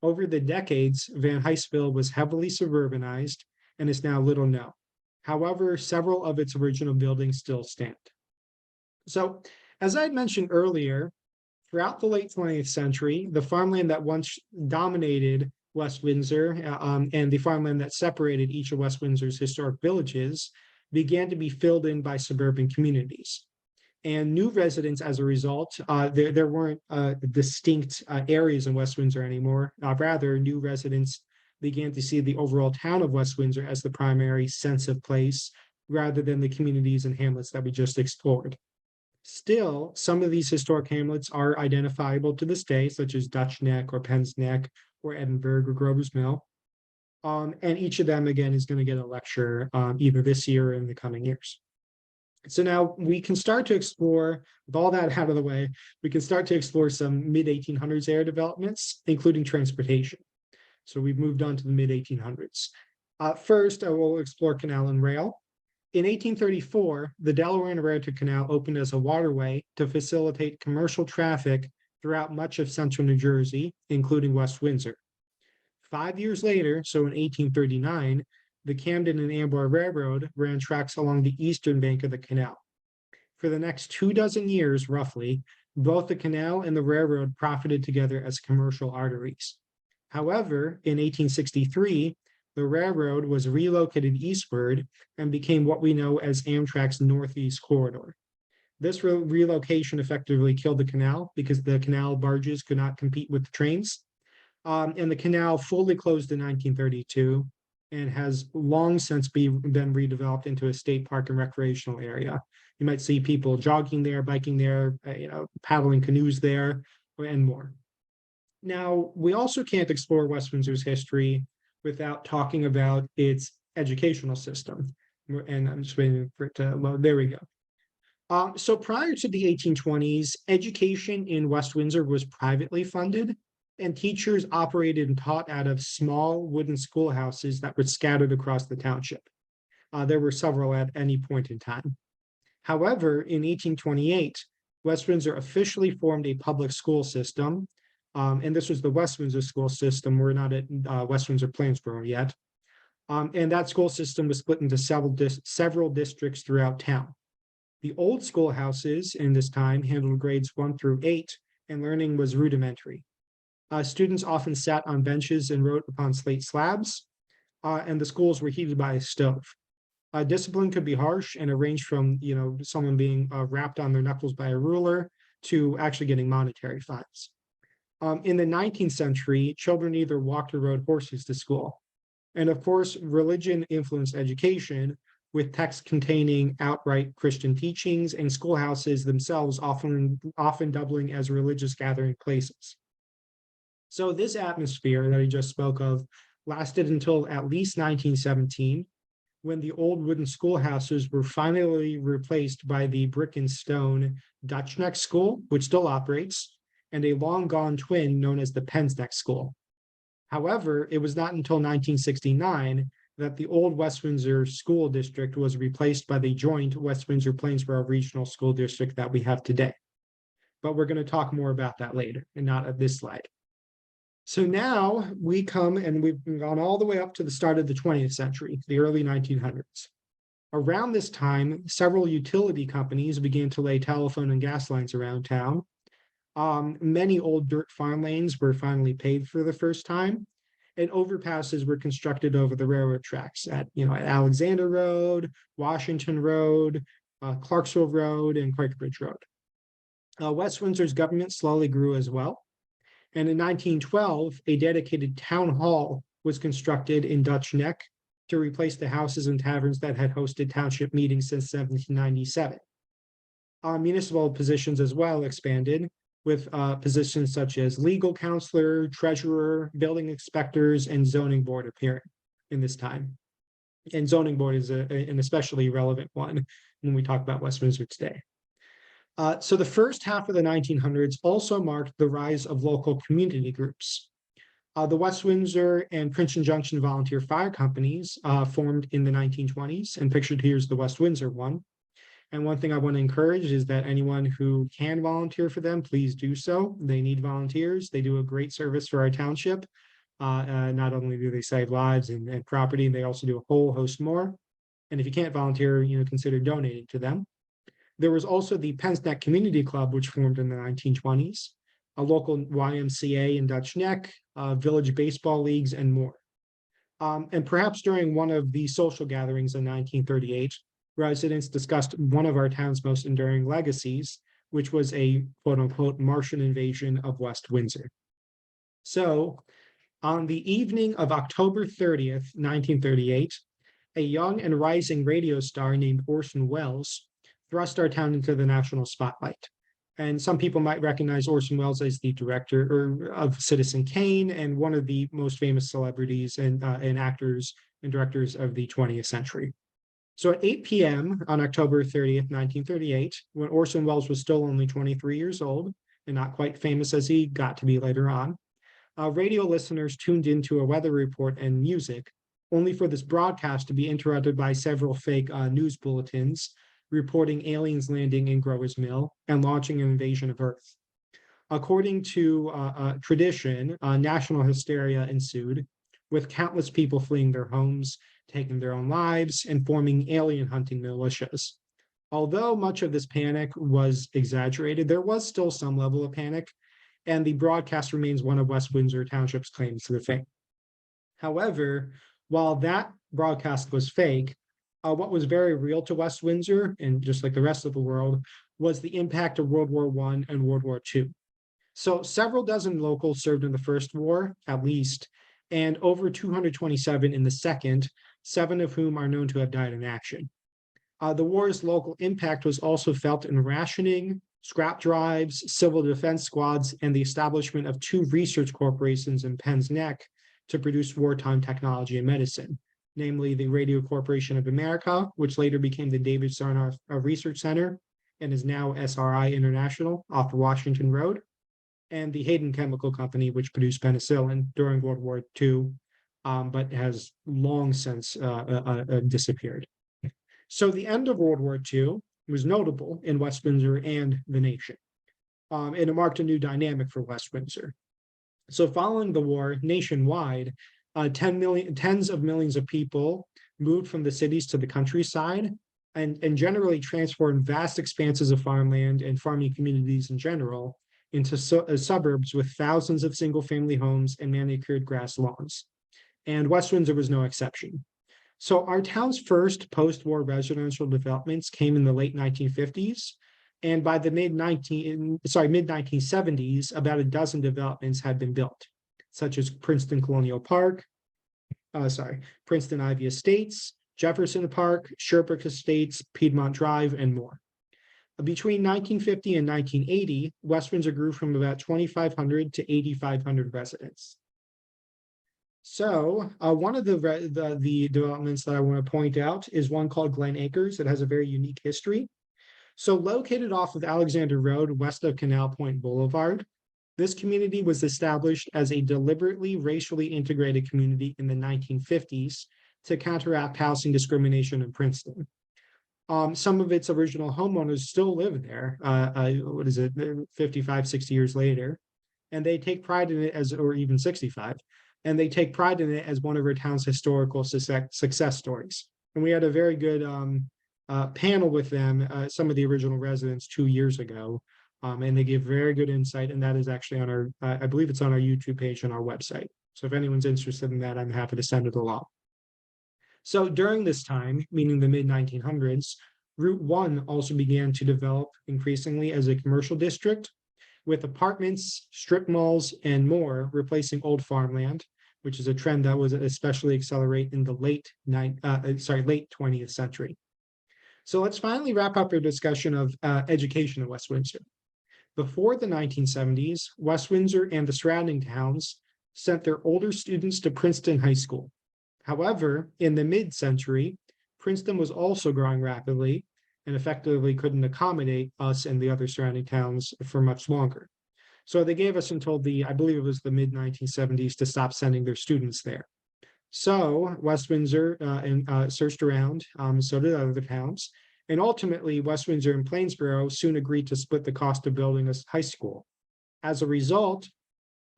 Over the decades, Van Hyseville was heavily suburbanized and is now little known. However, several of its original buildings still stand. So, as I had mentioned earlier, throughout the late 20th century, the farmland that once dominated West Windsor and the farmland that separated each of West Windsor's historic villages began to be filled in by suburban communities. And new residents, as a result, there weren't distinct areas in West Windsor anymore. Rather, new residents began to see the overall town of West Windsor as the primary sense of place, rather than the communities and hamlets that we just explored. Still, some of these historic hamlets are identifiable to this day, such as Dutch Neck or Penn's Neck or Edinburgh or Grover's Mill. And each of them, again, is going to get a lecture either this year or in the coming years. So now we can start to explore, with all that out of the way, we can start to explore some mid-1800s era developments, including transportation. So we've moved on to the mid-1800s. First, I will explore canal and rail. In 1834, the Delaware and Raritan Canal opened as a waterway to facilitate commercial traffic throughout much of central New Jersey, including West Windsor. 5 years later, so in 1839, the Camden and Amboy Railroad ran tracks along the eastern bank of the canal. For the next 24 years, roughly, both the canal and the railroad profited together as commercial arteries. However, in 1863, the railroad was relocated eastward and became what we know as Amtrak's Northeast Corridor. This relocation effectively killed the canal because the canal barges could not compete with the trains. And the canal fully closed in 1932 and has long since been redeveloped into a state park and recreational area. You might see people jogging there, biking there, paddling canoes there, and more. Now, we also can't explore West Windsor's history without talking about its educational system. And I'm just waiting for it to load. There we go. So prior to the 1820s, education in West Windsor was privately funded, and teachers operated and taught out of small wooden schoolhouses that were scattered across the township. There were several at any point in time. However, in 1828, West Windsor officially formed a public school system, and this was the West Windsor school system. We're not at West Windsor Plainsboro yet. And that school system was split into several districts throughout town. The old schoolhouses in this time handled grades 1 through 8, and learning was rudimentary. Students often sat on benches and wrote upon slate slabs, and the schools were heated by a stove. Discipline could be harsh and it ranged from, someone being rapped on their knuckles by a ruler to actually getting monetary fines. In the 19th century, children either walked or rode horses to school. And of course, religion influenced education, with texts containing outright Christian teachings and schoolhouses themselves often doubling as religious gathering places. So this atmosphere that I just spoke of lasted until at least 1917, when the old wooden schoolhouses were finally replaced by the brick and stone Dutch Neck School, which still operates, and a long gone twin known as the Penn's Neck School. However, it was not until 1969 that the old West Windsor School District was replaced by the joint West Windsor Plainsboro Regional School District that we have today. But we're going to talk more about that later and not at this slide. So now we come and we've gone all the way up to the start of the 20th century, the early 1900s. Around this time, several utility companies began to lay telephone and gas lines around town. Many old dirt farm lanes were finally paved for the first time, and overpasses were constructed over the railroad tracks at Alexander Road, Washington Road, Clarksville Road, and Quakerbridge Road. West Windsor's government slowly grew as well. And in 1912, a dedicated town hall was constructed in Dutch Neck to replace the houses and taverns that had hosted township meetings since 1797. Municipal positions as well expanded, with positions such as legal counselor, treasurer, building inspectors, and zoning board appearing in this time. And zoning board is an especially relevant one when we talk about West Windsor today. So the first half of the 1900s also marked the rise of local community groups. The West Windsor and Princeton Junction volunteer fire companies formed in the 1920s, and pictured here is the West Windsor one. And one thing I want to encourage is that anyone who can volunteer for them, please do so. They need volunteers. They do a great service for our township. Not only do they save lives and property, they also do a whole host more. And if you can't volunteer, consider donating to them. There was also the Penn's Neck Community Club, which formed in the 1920s, a local YMCA in Dutch Neck, village baseball leagues, and more. And perhaps during one of the social gatherings in 1938, residents discussed one of our town's most enduring legacies, which was a quote-unquote Martian invasion of West Windsor. So on the evening of October 30th, 1938, a young and rising radio star named Orson Welles thrust our town into the national spotlight. And some people might recognize Orson Welles as the director of Citizen Kane and one of the most famous celebrities and actors and directors of the 20th century. So at 8 p.m. on October 30th, 1938, when Orson Welles was still only 23 years old and not quite famous as he got to be later on, radio listeners tuned into a weather report and music, only for this broadcast to be interrupted by several fake news bulletins reporting aliens landing in Grover's Mill and launching an invasion of Earth. According to tradition, national hysteria ensued, with countless people fleeing their homes, taking their own lives, and forming alien hunting militias. Although much of this panic was exaggerated, there was still some level of panic, and the broadcast remains one of West Windsor Township's claims to the fame. However, while that broadcast was fake, what was very real to West Windsor, and just like the rest of the world, was the impact of World War I and World War II. So several dozen locals served in the First War, at least, and over 227 in the Second, 7 of whom are known to have died in action. The war's local impact was also felt in rationing, scrap drives, civil defense squads, and the establishment of 2 research corporations in Penn's Neck to produce wartime technology and medicine, namely the Radio Corporation of America, which later became the David Sarnoff Research Center and is now SRI International off Washington Road, and the Hayden Chemical Company, which produced penicillin during World War II, but has long since disappeared. So the end of World War II was notable in West Windsor and the nation, and it marked a new dynamic for West Windsor. So following the war, nationwide, tens of millions of people moved from the cities to the countryside and generally transformed vast expanses of farmland and farming communities in general into suburbs with thousands of single-family homes and manicured grass lawns. And West Windsor was no exception. So our town's first post-war residential developments came in the late 1950s, and by the mid-1970s, about a dozen developments had been built, such as Princeton Colonial Park, Princeton Ivy Estates, Jefferson Park, Sherbrooke Estates, Piedmont Drive, and more. Between 1950 and 1980, West Windsor grew from about 2,500 to 8,500 residents. So one of the developments that I want to point out is one called Glen Acres. It has a very unique history. So located off of Alexander Road, west of Canal Point Boulevard, this community was established as a deliberately racially integrated community in the 1950s to counteract housing discrimination in Princeton. Some of its original homeowners still live there. What is it, 55, 60 years later, and they take pride in it as, or even 65, and they take pride in it as one of our town's historical success stories. And we had a very good panel with them, some of the original residents 2 years ago, and they give very good insight. And that is actually on our, I believe it's on our YouTube page and our website. So if anyone's interested in that, I'm happy to send it along. So during this time, meaning the mid 1900s, Route 1 also began to develop increasingly as a commercial district, with apartments, strip malls, and more replacing old farmland, which is a trend that was especially accelerate in the late 20th century. So let's finally wrap up our discussion of education in West Windsor. Before the 1970s, West Windsor and the surrounding towns sent their older students to Princeton High School. However, in the mid-century, Princeton was also growing rapidly and effectively couldn't accommodate us and the other surrounding towns for much longer. So they gave us until I believe it was the mid-1970s to stop sending their students there. So West Windsor searched around, so did other towns, and ultimately West Windsor and Plainsboro soon agreed to split the cost of building a high school. As a result,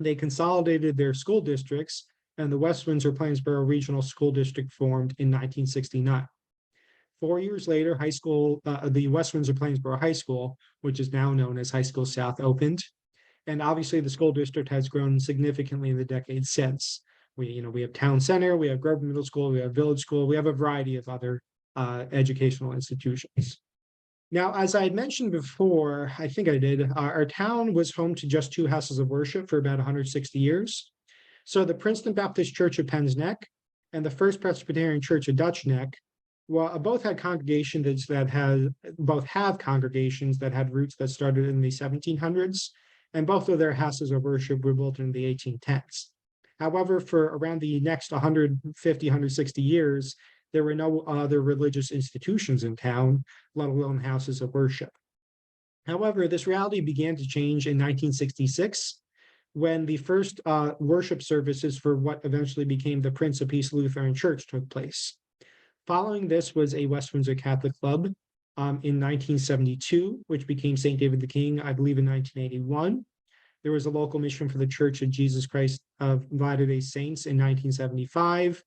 they consolidated their school districts, and the West Windsor-Plainsboro Regional School District formed in 1969. 4 years later, the West Windsor-Plainsboro High School, which is now known as High School South, opened. And obviously the school district has grown significantly in the decades since. We have Town Center, we have Groveland Middle School, we have Village School, we have a variety of other educational institutions. Now, as I had mentioned before, I think I did, our town was home to just 2 houses of worship for about 160 years. So the Princeton Baptist Church of Penn's Neck and the First Presbyterian Church of Dutch Neck, well, both have congregations that had roots that started in the 1700s, and both of their houses of worship were built in the 1810s. However, for around the next 150, 160 years, there were no other religious institutions in town, let alone houses of worship. However, this reality began to change in 1966, when the first worship services for what eventually became the Prince of Peace Lutheran Church took place. Following this was a West Windsor Catholic Club in 1972, which became St. David the King, I believe, in 1981. There was a local mission for the Church of Jesus Christ of Latter-day Saints in 1975,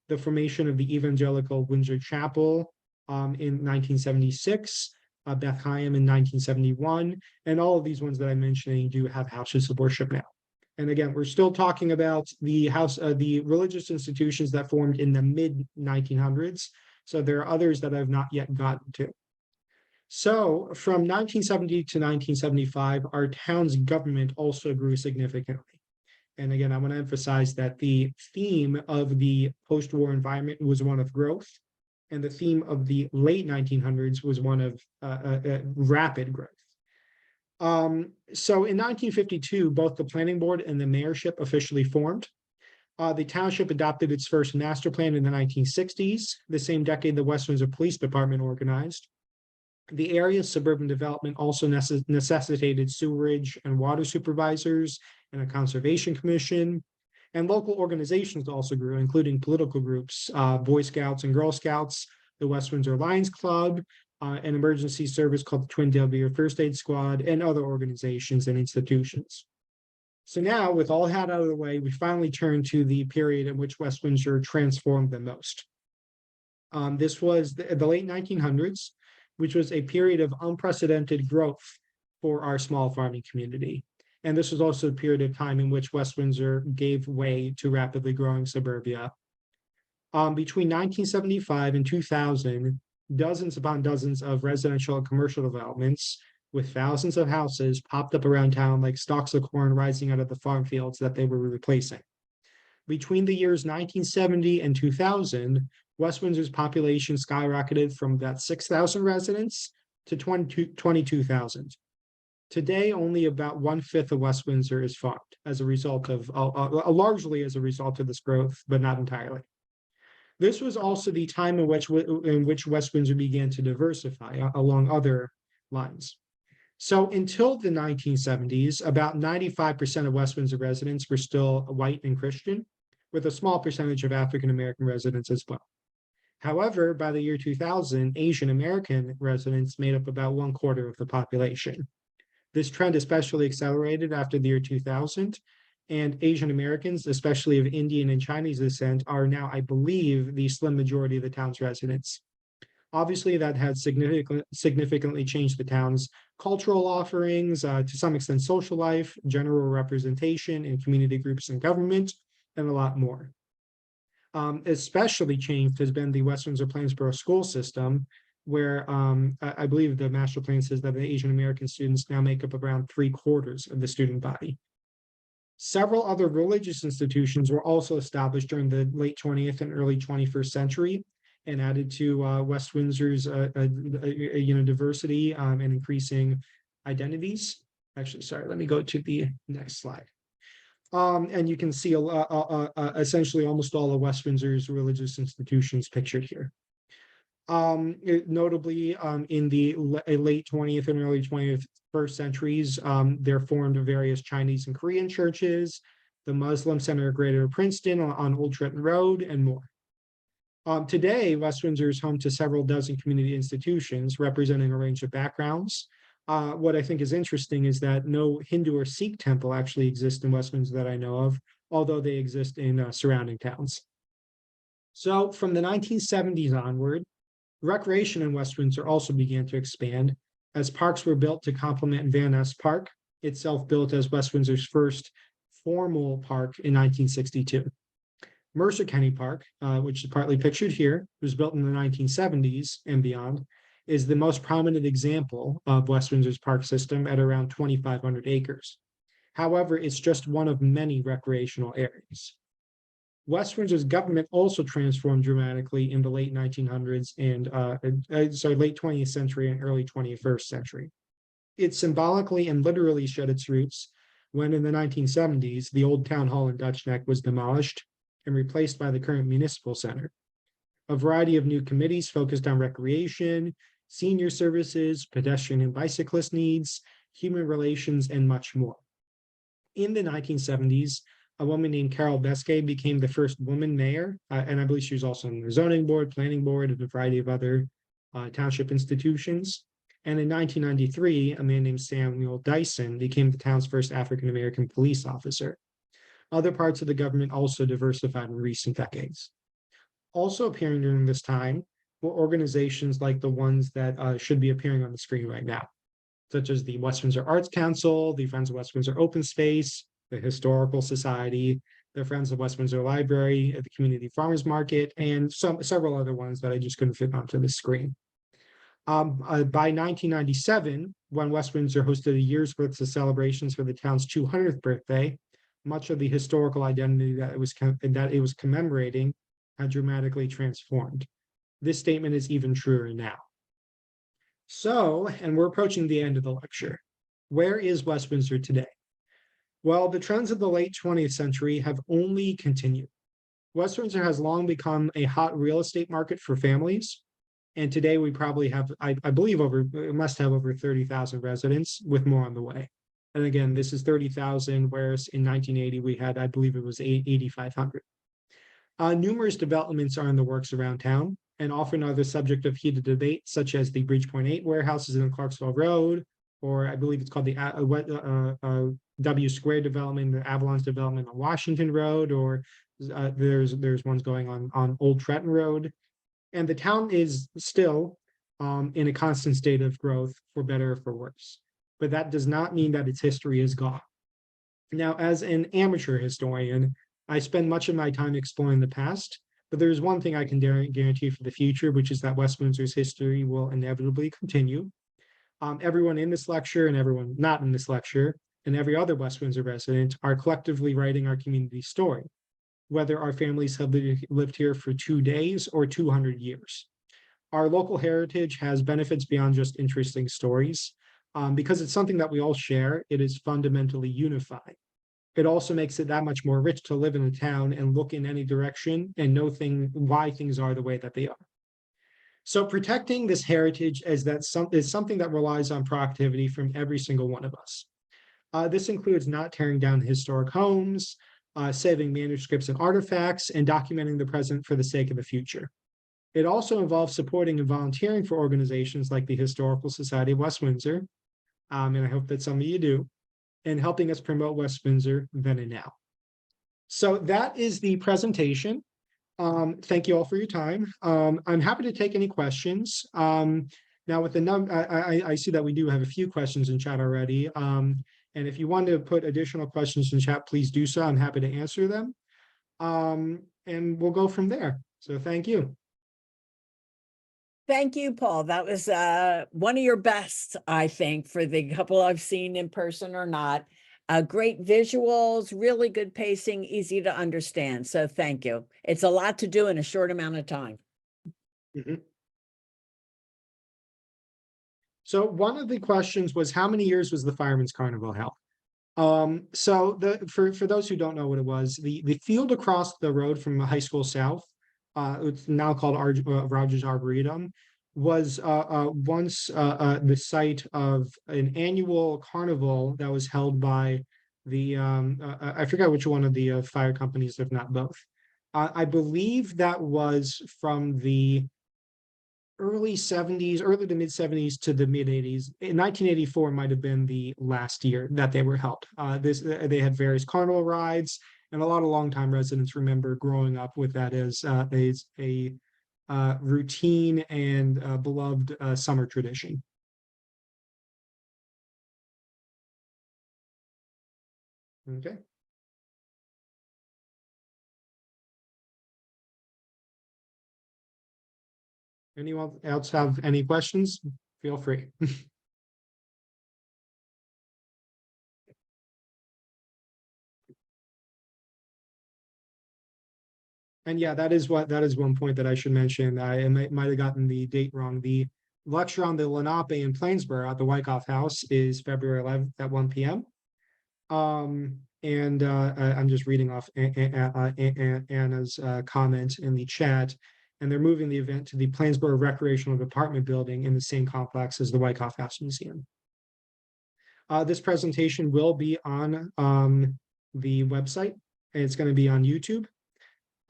the formation of the Evangelical Windsor Chapel in 1976, Beth Chaim in 1971, and all of these ones that I'm mentioning do have houses of worship now. And again, we're still talking about the religious institutions that formed in the mid-1900s. So there are others that I've not yet gotten to. So from 1970 to 1975, our town's government also grew significantly. And again, I want to emphasize that the theme of the post-war environment was one of growth, and the theme of the late 1900s was one of rapid growth. So in 1952, both the planning board and the mayorship officially formed. The township adopted its first master plan in the 1960s. The same decade, the West Windsor Police Department organized. The area's suburban development also necessitated sewerage and water supervisors and a conservation commission. And local organizations also grew, including political groups, Boy Scouts and Girl Scouts, the West Windsor Lions Club, an emergency service called the Twin W First Aid Squad, and other organizations and institutions. So now, with all that out of the way, we finally turn to the period in which West Windsor transformed the most. This was the late 1900s, which was a period of unprecedented growth for our small farming community. And this was also a period of time in which West Windsor gave way to rapidly growing suburbia. Between 1975 and 2000, dozens upon dozens of residential and commercial developments with thousands of houses popped up around town like stalks of corn rising out of the farm fields that they were replacing. Between the years 1970 and 2000, West Windsor's population skyrocketed from about 6,000 residents to 22,000. Today, only about 1/5 of West Windsor is farmed as a result of, largely as a result of this growth, but not entirely. This was also the time in which West Windsor began to diversify along other lines. So until the 1970s, about 95% of West Windsor residents were still white and Christian, with a small percentage of African American residents as well. However, by the year 2000, Asian American residents made up about 1/4 of the population. This trend especially accelerated after the year 2000, and Asian Americans, especially of Indian and Chinese descent, are now, I believe, the slim majority of the town's residents. Obviously, that has significantly changed the town's cultural offerings, to some extent social life, general representation in community groups and government, and a lot more. Especially changed has been the West Windsor Plainsboro school system, where I believe the master plan says that the Asian American students now make up around 3/4 of the student body. Several other religious institutions were also established during the late 20th and early 21st century and added to West Windsor's diversity and increasing identities. Actually, sorry, let me go to the next slide. And you can see essentially almost all of West Windsor's religious institutions pictured here. Notably, in the late 20th and early 21st centuries, there formed various Chinese and Korean churches, the Muslim Center of Greater Princeton on Old Trenton Road, and more. Today, West Windsor is home to several dozen community institutions representing a range of backgrounds. What I think is interesting is that no Hindu or Sikh temple actually exists in West Windsor that I know of, although they exist in surrounding towns. So from the 1970s onward, recreation in West Windsor also began to expand as parks were built to complement Van Ness Park, itself built as West Windsor's first formal park in 1962. Mercer County Park, which is partly pictured here, was built in the 1970s and beyond, is the most prominent example of West Windsor's park system at around 2,500 acres. However, it's just one of many recreational areas. West Windsor's government also transformed dramatically in the late 1900s and late 20th century and early 21st century. It symbolically and literally shed its roots when in the 1970s, the old town hall in Dutch Neck was demolished and replaced by the current municipal center. A variety of new committees focused on recreation, senior services, pedestrian and bicyclist needs, human relations, and much more. In the 1970s, a woman named Carol Beskay became the first woman mayor, and I believe she was also on the zoning board, planning board, and a variety of other township institutions. And in 1993, a man named Samuel Dyson became the town's first African-American police officer. Other parts of the government also diversified in recent decades. Also appearing during this time were organizations like the ones that should be appearing on the screen right now, such as the West Windsor Arts Council, the Friends of West Windsor Open Space, the Historical Society, the Friends of West Windsor Library, the Community Farmers Market, and several other ones that I just couldn't fit onto the screen. By 1997, when West Windsor hosted a year's worth of celebrations for the town's 200th birthday, much of the historical identity that it was commemorating had dramatically transformed. This statement is even truer now. So, and we're approaching the end of the lecture. Where is West Windsor today? Well, the trends of the late 20th century have only continued. West Windsor has long become a hot real estate market for families. And today we probably have, I believe must have over 30,000 residents with more on the way. And again, this is 30,000, whereas in 1980 we had, I believe it was 8,500. Numerous developments are in the works around town and often are the subject of heated debate, such as the Bridgepoint 8 warehouses in Clarksville Road, or I believe it's called the W Square development, the Avalon's development on Washington Road, or there's ones going on Old Trenton Road. And the town is still in a constant state of growth, for better or for worse. But that does not mean that its history is gone. Now, as an amateur historian, I spend much of my time exploring the past, but there's one thing I can guarantee for the future, which is that West Windsor's history will inevitably continue. Everyone in this lecture and everyone not in this lecture and every other West Windsor resident are collectively writing our community story, whether our families have lived here for 2 days or 200 years. Our local heritage has benefits beyond just interesting stories. Because it's something that we all share, it is fundamentally unifying. It also makes it that much more rich to live in a town and look in any direction and know why things are the way that they are. So protecting this heritage is something that relies on proactivity from every single one of us. This includes not tearing down historic homes, saving manuscripts and artifacts, and documenting the present for the sake of the future. It also involves supporting and volunteering for organizations like the Historical Society of West Windsor, and I hope that some of you do, and helping us promote West Windsor then and now. So that is the presentation. Thank you all for your time. I'm happy to take any questions. Now with the I see that we do have a few questions in chat already. And if you want to put additional questions in chat, please do so. I'm happy to answer them. And we'll go from there. So thank you. Thank you, Paul. That was one of your best, I think, for the couple I've seen in person or not. Great visuals, really good pacing, easy to understand. So thank you. It's a lot to do in a short amount of time. Mhm. So one of the questions was, how many years was the Fireman's Carnival held? So for those who don't know what it was, the field across the road from the high school south, it's now called Rogers Arboretum, was once the site of an annual carnival that was held by the I forgot which one of the fire companies, if not both. I believe that was from the early to mid 70s to the mid 80s. In 1984 might have been the last year that they were held. They had various carnival rides, and a lot of longtime residents remember growing up with that as a routine and beloved summer tradition. Okay. Anyone else have any questions? Feel free. And yeah, that is one point that I should mention. I might have gotten the date wrong. The lecture on the Lenape in Plainsboro at the Wyckoff House is February 11th at 1 p.m. And I'm just reading off Anna's comment in the chat, and they're moving the event to the Plainsboro Recreational Department building in the same complex as the Wyckoff House Museum. This presentation will be on the website, and it's going to be on YouTube.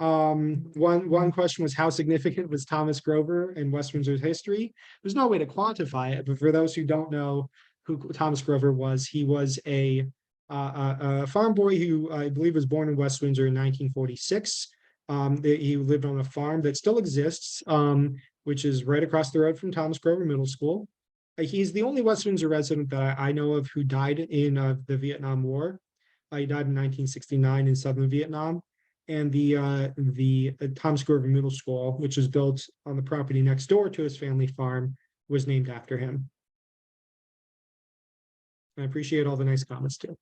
One question was, how significant was Thomas Grover in West Windsor's history? There's no way to quantify it, but for those who don't know who Thomas Grover was, he was a farm boy who I believe was born in West Windsor in 1946. He lived on a farm that still exists, which is right across the road from Thomas Grover Middle School. He's the only West Windsor resident that I know of who died in the Vietnam War. He died in 1969 in southern Vietnam. And the Thomas Grover Middle School, which was built on the property next door to his family farm, was named after him. I appreciate all the nice comments too.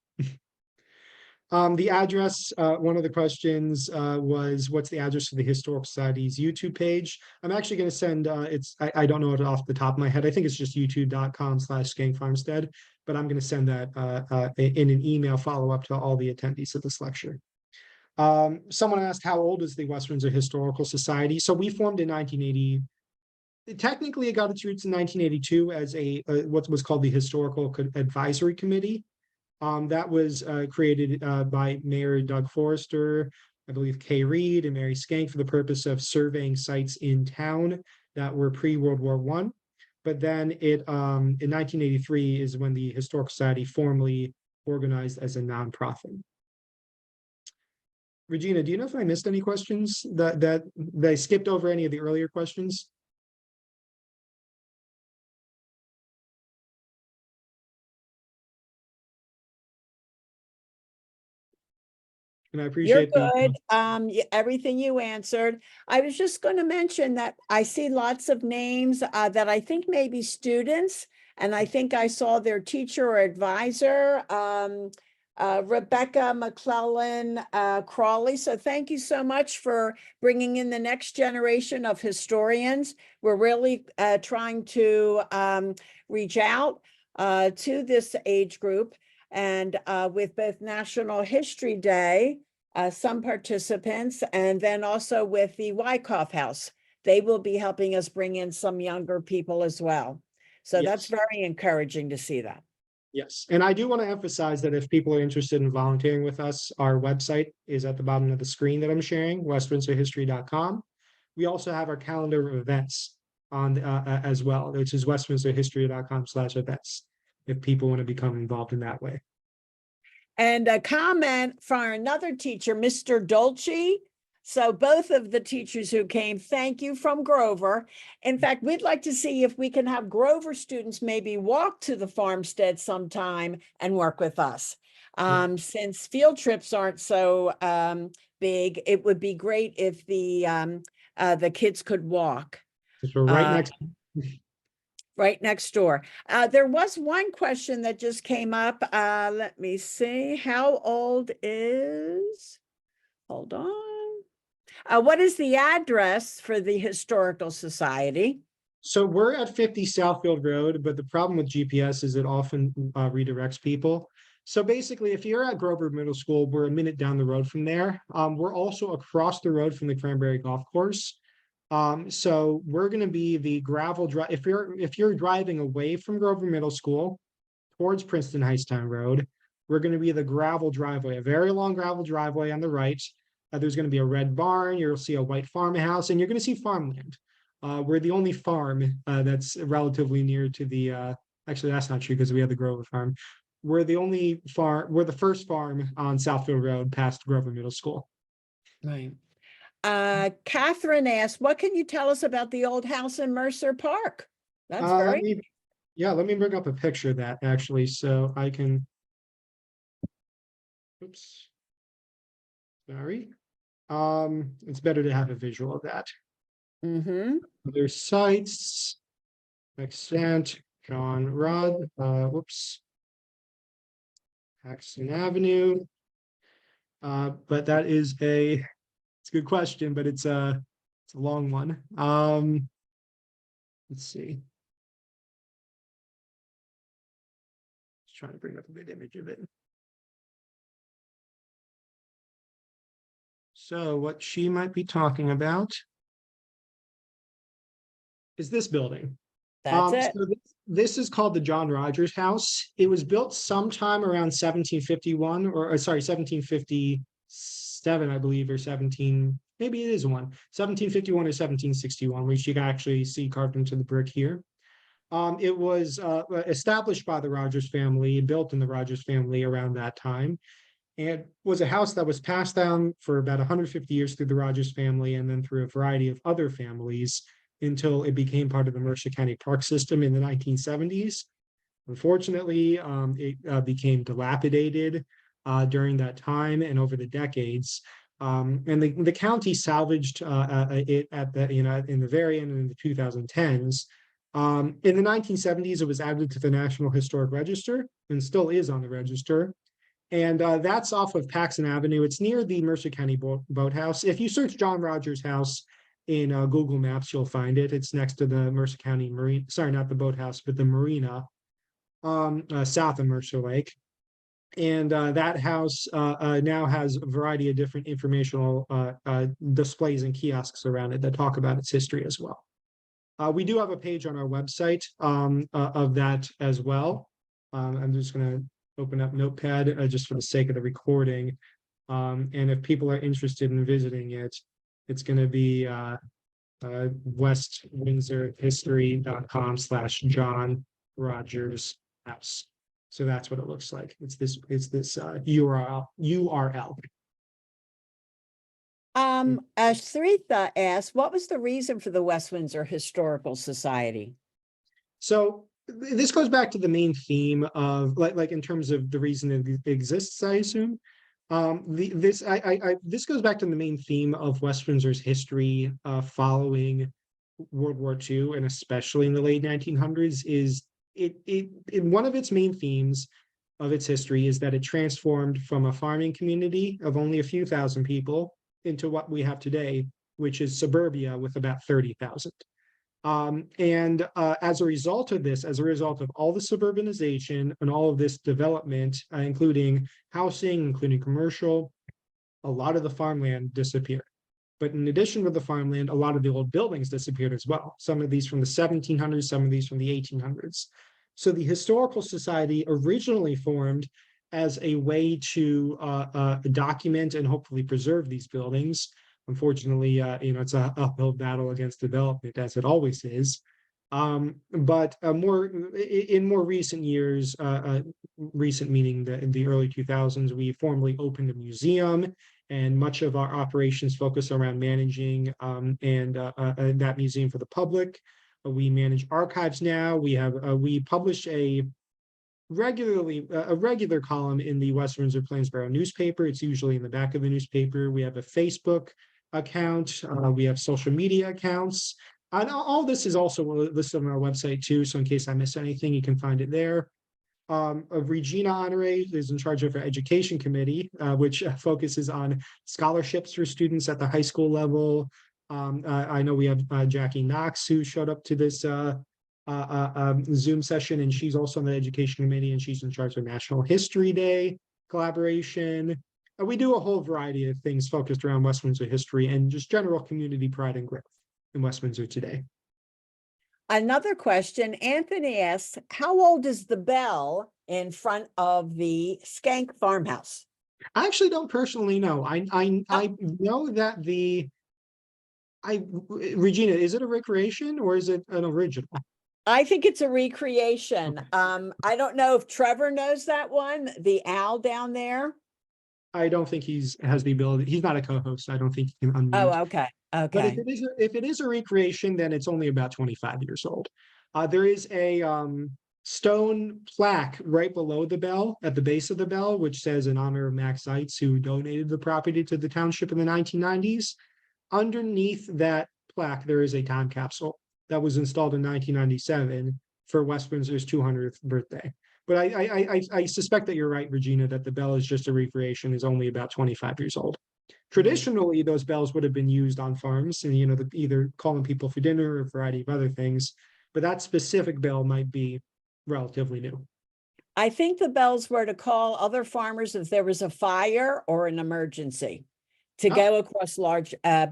The address, one of the questions was, what's the address to the Historical Society's YouTube page? I'm actually going to send, I don't know it off the top of my head. I think it's just youtube.com/skankfarmstead, but I'm going to send that in an email follow-up to all the attendees of this lecture. Someone asked, how old is the West Windsor Historical Society? So we formed in 1980. Technically, it got its roots in 1982 as what was called the Historical Advisory Committee. That was created by Mayor Doug Forrester, I believe Kay Reed and Mary Skank, for the purpose of surveying sites in town that were pre-World War I. But then in 1983 is when the Historical Society formally organized as a nonprofit. Regina, do you know if I missed any questions that I skipped over any of the earlier questions? And I appreciate You're good. Everything you answered. I was just going to mention that I see lots of names that I think may be students, and I think I saw their teacher or advisor, Rebecca McClellan Crawley. So thank you so much for bringing in the next generation of historians. We're really trying to reach out. to this age group. And with both National History Day, some participants, and then also with the Wyckoff House, they will be helping us bring in some younger people as well. So that's Yes. very encouraging to see that. Yes, and I do want to emphasize that if people are interested in volunteering with us, our website is at the bottom of the screen that I'm sharing, westwindsorhistory.com. We also have our calendar of events on as well, which is westwindsorhistory.com/events, if people want to become involved in that way. And a comment from another teacher, Mr. Dolce. So both of the teachers who came, thank you, from Grover. In fact, we'd like to see if we can have Grover students maybe walk to the farmstead sometime and work with us. Since field trips aren't so big, it would be great if the kids could walk. So we're right next door. There was one question that just came up. Let me see. How old is, hold on. What is the address for the Historical Society? So we're at 50 Southfield Road, but the problem with GPS is it often redirects people. So basically, if you're at Grover Middle School, we're a minute down the road from there. We're also across the road from the Cranberry Golf Course. So we're going to be the gravel drive. If you're driving away from Grover Middle School towards Princeton Hightstown Road, we're going to be the gravel driveway, a very long gravel driveway on the right. There's going to be a red barn. You'll see a white farmhouse, and you're going to see farmland. We're the only farm that's relatively near to the. Actually, that's not true because we have the Grover farm. We're the only farm. We're the first farm on Southfield Road past Grover Middle School. Right. Catherine asked, what can you tell us about the old house in Mercer Park? That's very. Let me bring up a picture of that actually, so I can. Oops. Sorry. It's better to have a visual of that. Other sites, extent, John Rod, whoops. Paxton Avenue. But that is it's a good question, but it's a long one. Let's see. Just trying to bring up a good image of it. So what she might be talking about is this building. That's it. So this is called the John Rogers House. It was built sometime around 1751, or sorry, 1757, I believe, or 17, maybe it is 1751 or 1761, which you can actually see carved into the brick here. It was established by the Rogers family, built in the Rogers family around that time, and was a house that was passed down for about 150 years through the Rogers family and then through a variety of other families until it became part of the Mercer County Park System in the 1970s. Unfortunately, it became dilapidated during that time and over the decades. And the county salvaged it at the in the very end in the 2010s. In the 1970s, it was added to the National Historic Register and still is on the register. And that's off of Paxton Avenue. It's near the Mercer County Boathouse. If you search John Rogers House in Google Maps, you'll find it. It's next to the Mercer County Marine. Sorry, not the boathouse, but the marina south of Mercer Lake. And that house now has a variety of different informational displays and kiosks around it that talk about its history as well. We do have a page on our website of that as well. I'm just going to open up Notepad just for the sake of the recording. And if people are interested in visiting it, it's going to be westwindsorhistory.com/John Rogers House. So that's what it looks like. It's this URL. Shritha asked, what was the reason for the West Windsor Historical Society? So this goes back to the main theme of like in terms of the reason it exists, I assume. This goes back to the main theme of West Windsor's history following World War II, and especially in the late 1900s. Is one of its main themes of its history is that it transformed from a farming community of only a few thousand people into what we have today, which is suburbia with about 30,000. As a result of this, as a result of all the suburbanization and all of this development, including housing, including commercial, a lot of the farmland disappeared. But in addition to the farmland, a lot of the old buildings disappeared as well. Some of these from the 1700s, some of these from the 1800s. So the Historical Society originally formed as a way to document and hopefully preserve these buildings. Unfortunately, it's an uphill battle against development, as it always is. But in more recent years, recent meaning the early 2000s, we formally opened a museum, and much of our operations focus around managing that museum for the public. We manage archives now. We publish a regular column in the West Windsor Plainsboro newspaper. It's usually in the back of the newspaper. We have a Facebook account. We have social media accounts. And all this is also listed on our website too. So in case I miss anything, you can find it there. Regina Honore is in charge of our education committee, which focuses on scholarships for students at the high school level. I know we have Jackie Knox, who showed up to this Zoom session, and she's also on the education committee, and she's in charge of National History Day collaboration. We do a whole variety of things focused around West Windsor history and just general community pride and growth in West Windsor today. Another question, Anthony asks, how old is the bell in front of the Skank farmhouse? I actually don't personally know. I know that Regina, is it a recreation or is it an original? I think it's a recreation. Okay. I don't know if Trevor knows that one, the owl down there. I don't think has the ability. He's not a co-host. I don't think he can unmute. Oh, okay. Okay. But if it is a recreation, then it's only about 25 years old. There is a stone plaque right below the bell, at the base of the bell, which says in honor of Max Seitz, who donated the property to the township in the 1990s. Underneath that plaque, there is a time capsule that was installed in 1997 for West Windsor's 200th birthday. But I suspect that you're right, Regina, that the bell is just a recreation, is only about 25 years old. Traditionally, those bells would have been used on farms and, either calling people for dinner or a variety of other things. But that specific bell might be relatively new. I think the bells were to call other farmers if there was a fire or an emergency to go across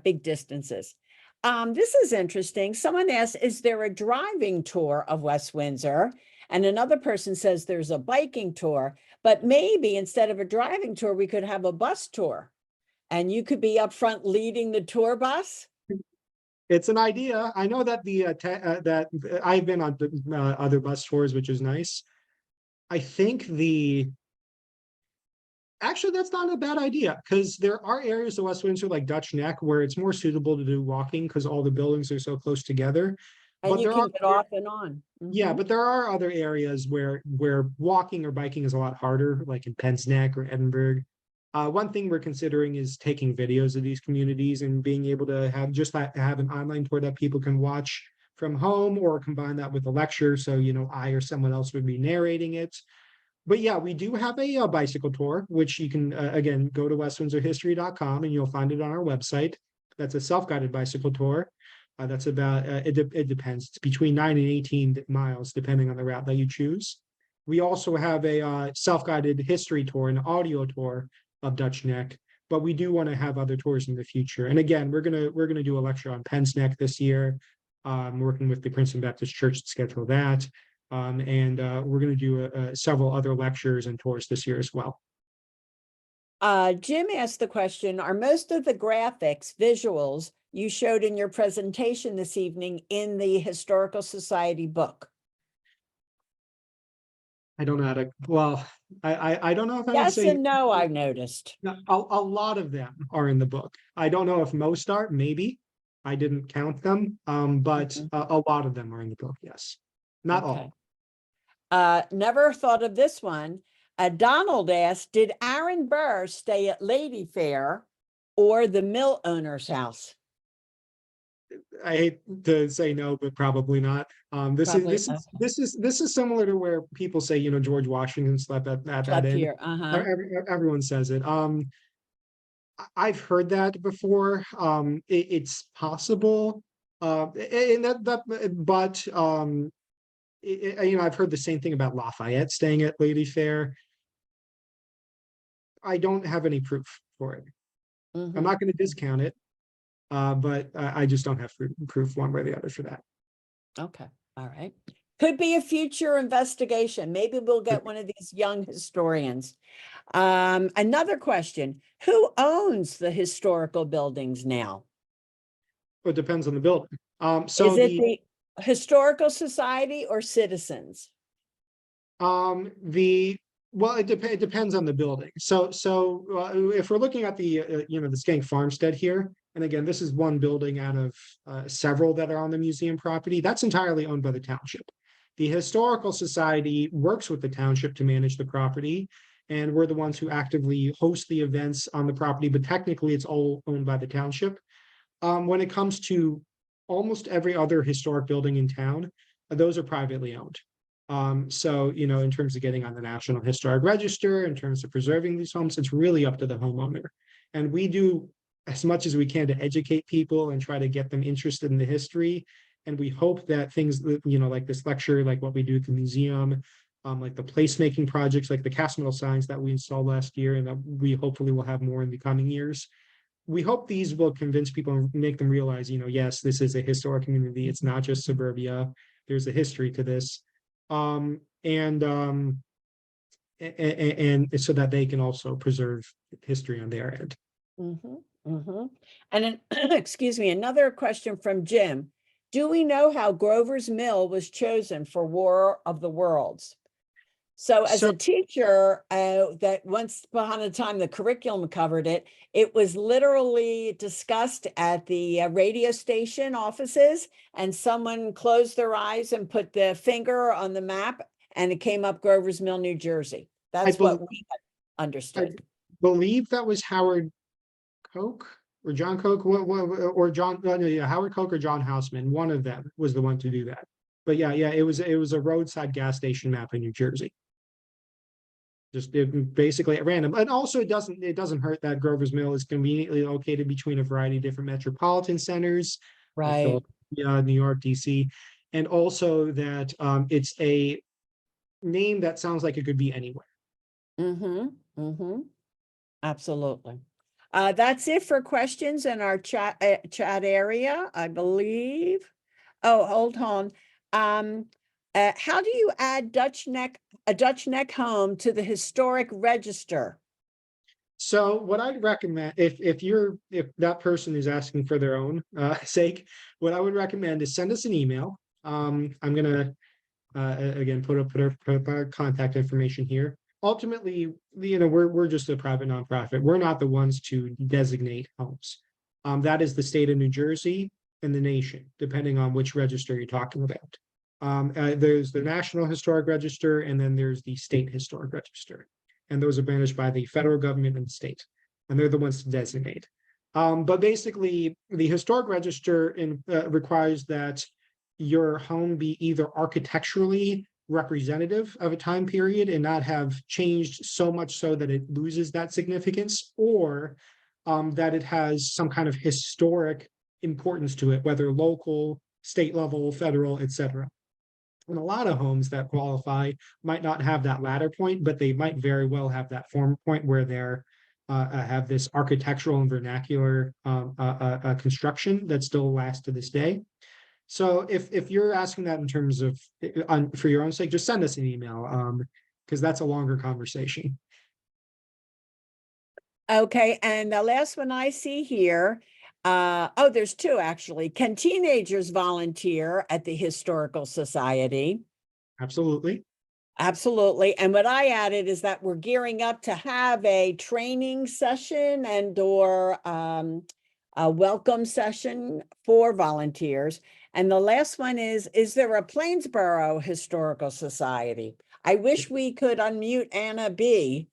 big distances. This is interesting. Someone asked, is there a driving tour of West Windsor? And another person says there's a biking tour, but maybe instead of a driving tour, we could have a bus tour. And you could be up front leading the tour bus. It's an idea. I know that that I've been on other bus tours, which is nice. I think actually that's not a bad idea, because there are areas of West Windsor like Dutch Neck where it's more suitable to do walking because all the buildings are so close together. And you can get off and on. Yeah, but there are other areas where walking or biking is a lot harder, like in Penn's Neck or Edinburgh. One thing we're considering is taking videos of these communities and being able to have an online tour that people can watch from home, or combine that with a lecture. So, I or someone else would be narrating it. But yeah, we do have a bicycle tour, which you can, again, go to westwindsorhistory.com and you'll find it on our website. That's a self-guided bicycle tour. That's about, it depends. It's between 9 and 18 miles, depending on the route that you choose. We also have a self-guided history tour, an audio tour of Dutch Neck, but we do want to have other tours in the future. And again, we're gonna do a lecture on Penn's Neck this year. Working with the Princeton Baptist Church to schedule that. And we're going to do several other lectures and tours this year as well. Jim asked the question, are most of the graphics, visuals you showed in your presentation this evening in the Historical Society book? I don't know how to, well, I don't know if I yes would say. And no, I've noticed. A lot of them are in the book. I don't know if most are, maybe. I didn't count them, but a lot of them are in the book, yes. Not all. Never thought of this one. Donald asked, did Aaron Burr stay at Lady Fair or the mill owner's house? I hate to say no, but probably not. This is similar to where people say, George Washington slept at that inn. Here. Everyone says it. I've heard that before. It's possible. And but I've heard the same thing about Lafayette staying at Lady Fair. I don't have any proof for it. I'm Mhm. not going to discount it, but I just don't have proof one way or the other for that. Okay, all right. Could be a future investigation. Maybe we'll get one of these young historians. Another question, who owns the historical buildings now? It depends on the building. Is So it the Historical Society or citizens? the well, it depends on the building. If we're looking at the the Skank Farmstead here, and again, this is one building out of several that are on the museum property. That's entirely owned by the township. The Historical Society works with the township to manage the property, and we're the ones who actively host the events on the property. But technically, it's all owned by the township. When it comes to almost every other historic building in town, those are privately owned. So, in terms of getting on the National Historic Register, in terms of preserving these homes, it's really up to the homeowner. And we do as much as we can to educate people and try to get them interested in the history. And we hope that things, like this lecture, like what we do at the museum, like the placemaking projects, like the cast metal signs that we installed last year, and that we hopefully will have more in the coming years. We hope these will convince people and make them realize, yes, this is a historic community. It's not just suburbia. There's a history to this. And so that they can also preserve history on their end. Mhm, mhm. And then, excuse me, another question from Jim. Do we know how Grover's Mill was chosen for War of the Worlds? So as So a teacher, that once upon a time, the curriculum covered it. It was literally discussed at the radio station offices, and someone closed their eyes and put the finger on the map, and it came up Grover's Mill, New Jersey. I, That's bel what we I understood. believe that was Howard Koch or John Koch, or John, no, yeah, Howard Koch or John Houseman. One of them was the one to do that. But yeah, it was a roadside gas station map in New Jersey. Just basically at random. And also it doesn't hurt that Grover's Mill is conveniently located between a variety of different metropolitan centers, Right. Philadelphia, New York, DC, and also that it's a name that sounds like it could be anywhere. Mm-hmm. Mm-hmm. Absolutely. That's it for questions in our chat area, I believe. Oh, hold on. How do you add a Dutch neck home to the historic register? So what I'd recommend, if that person is asking for their own sake, what I would recommend is send us an email. I'm gonna again put up our contact information here. Ultimately, we're just a private nonprofit. We're not the ones to designate homes. That is the state of New Jersey and the nation, depending on which register you're talking about. There's the National Historic Register, and then there's the State Historic Register, and those are managed by the federal government and the state, and they're the ones to designate. But basically, the Historic Register requires that your home be either architecturally representative of a time period and not have changed so much so that it loses that significance, or that it has some kind of historic importance to it, whether local, state level, federal, etc. And a lot of homes that qualify might not have that latter point, but they might very well have that former point where they're have this architectural and vernacular construction that still lasts to this day. So if you're asking that in terms of for your own sake, just send us an email, because that's a longer conversation. Okay, and the last one I see here, oh, there's two actually. Can teenagers volunteer at the Historical Society? Absolutely. Absolutely. And what I added is that we're gearing up to have a training session and or a welcome session for volunteers. And the last one is there a Plainsboro Historical Society? I wish we could unmute Anna B,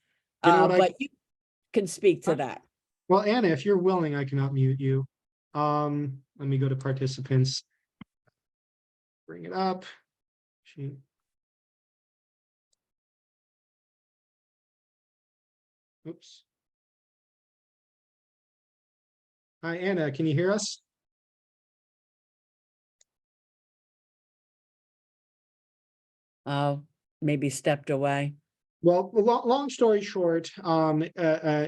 You know what but you can speak to that. well, Anna, if you're willing, I can unmute you. Let me go to participants, bring it up. She, oops. Hi, Anna, can you hear us? Maybe stepped away. Well, long story short,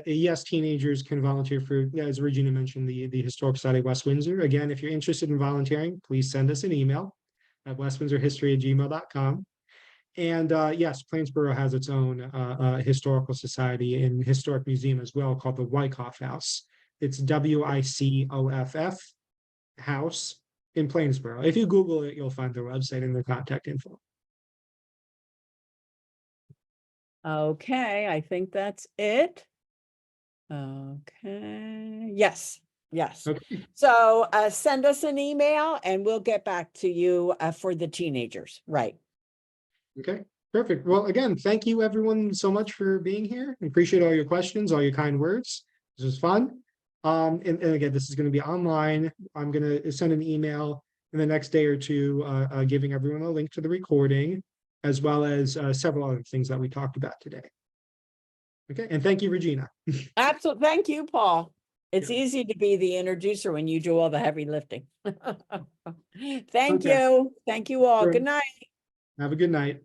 yes, teenagers can volunteer for, as Regina mentioned, the Historical Society of West Windsor. Again, if you're interested in volunteering, please send us an email at westwindsorhistory@gmail.com. And yes, Plainsboro has its own historical society and historic museum as well, called the Wyckoff House. It's WICOFF House in Plainsboro. If you Google it, you'll find their website and their contact info. Okay, I think that's it. Okay, yes, yes. Okay. So send us an email and we'll get back to you for the teenagers, right? Okay, perfect. Well, again, thank you everyone so much for being here. I appreciate all your questions, all your kind words. This was fun. And again, this is going to be online. I'm going to send an email in the next day or two, giving everyone a link to the recording, as well as several other things that we talked about today. Okay, and thank you, Regina. Absolutely. Thank you, Paul. It's Yeah. easy to be the introducer when you do all the heavy lifting. Thank Okay. you. Thank you all. Sure. Good night. Have a good night.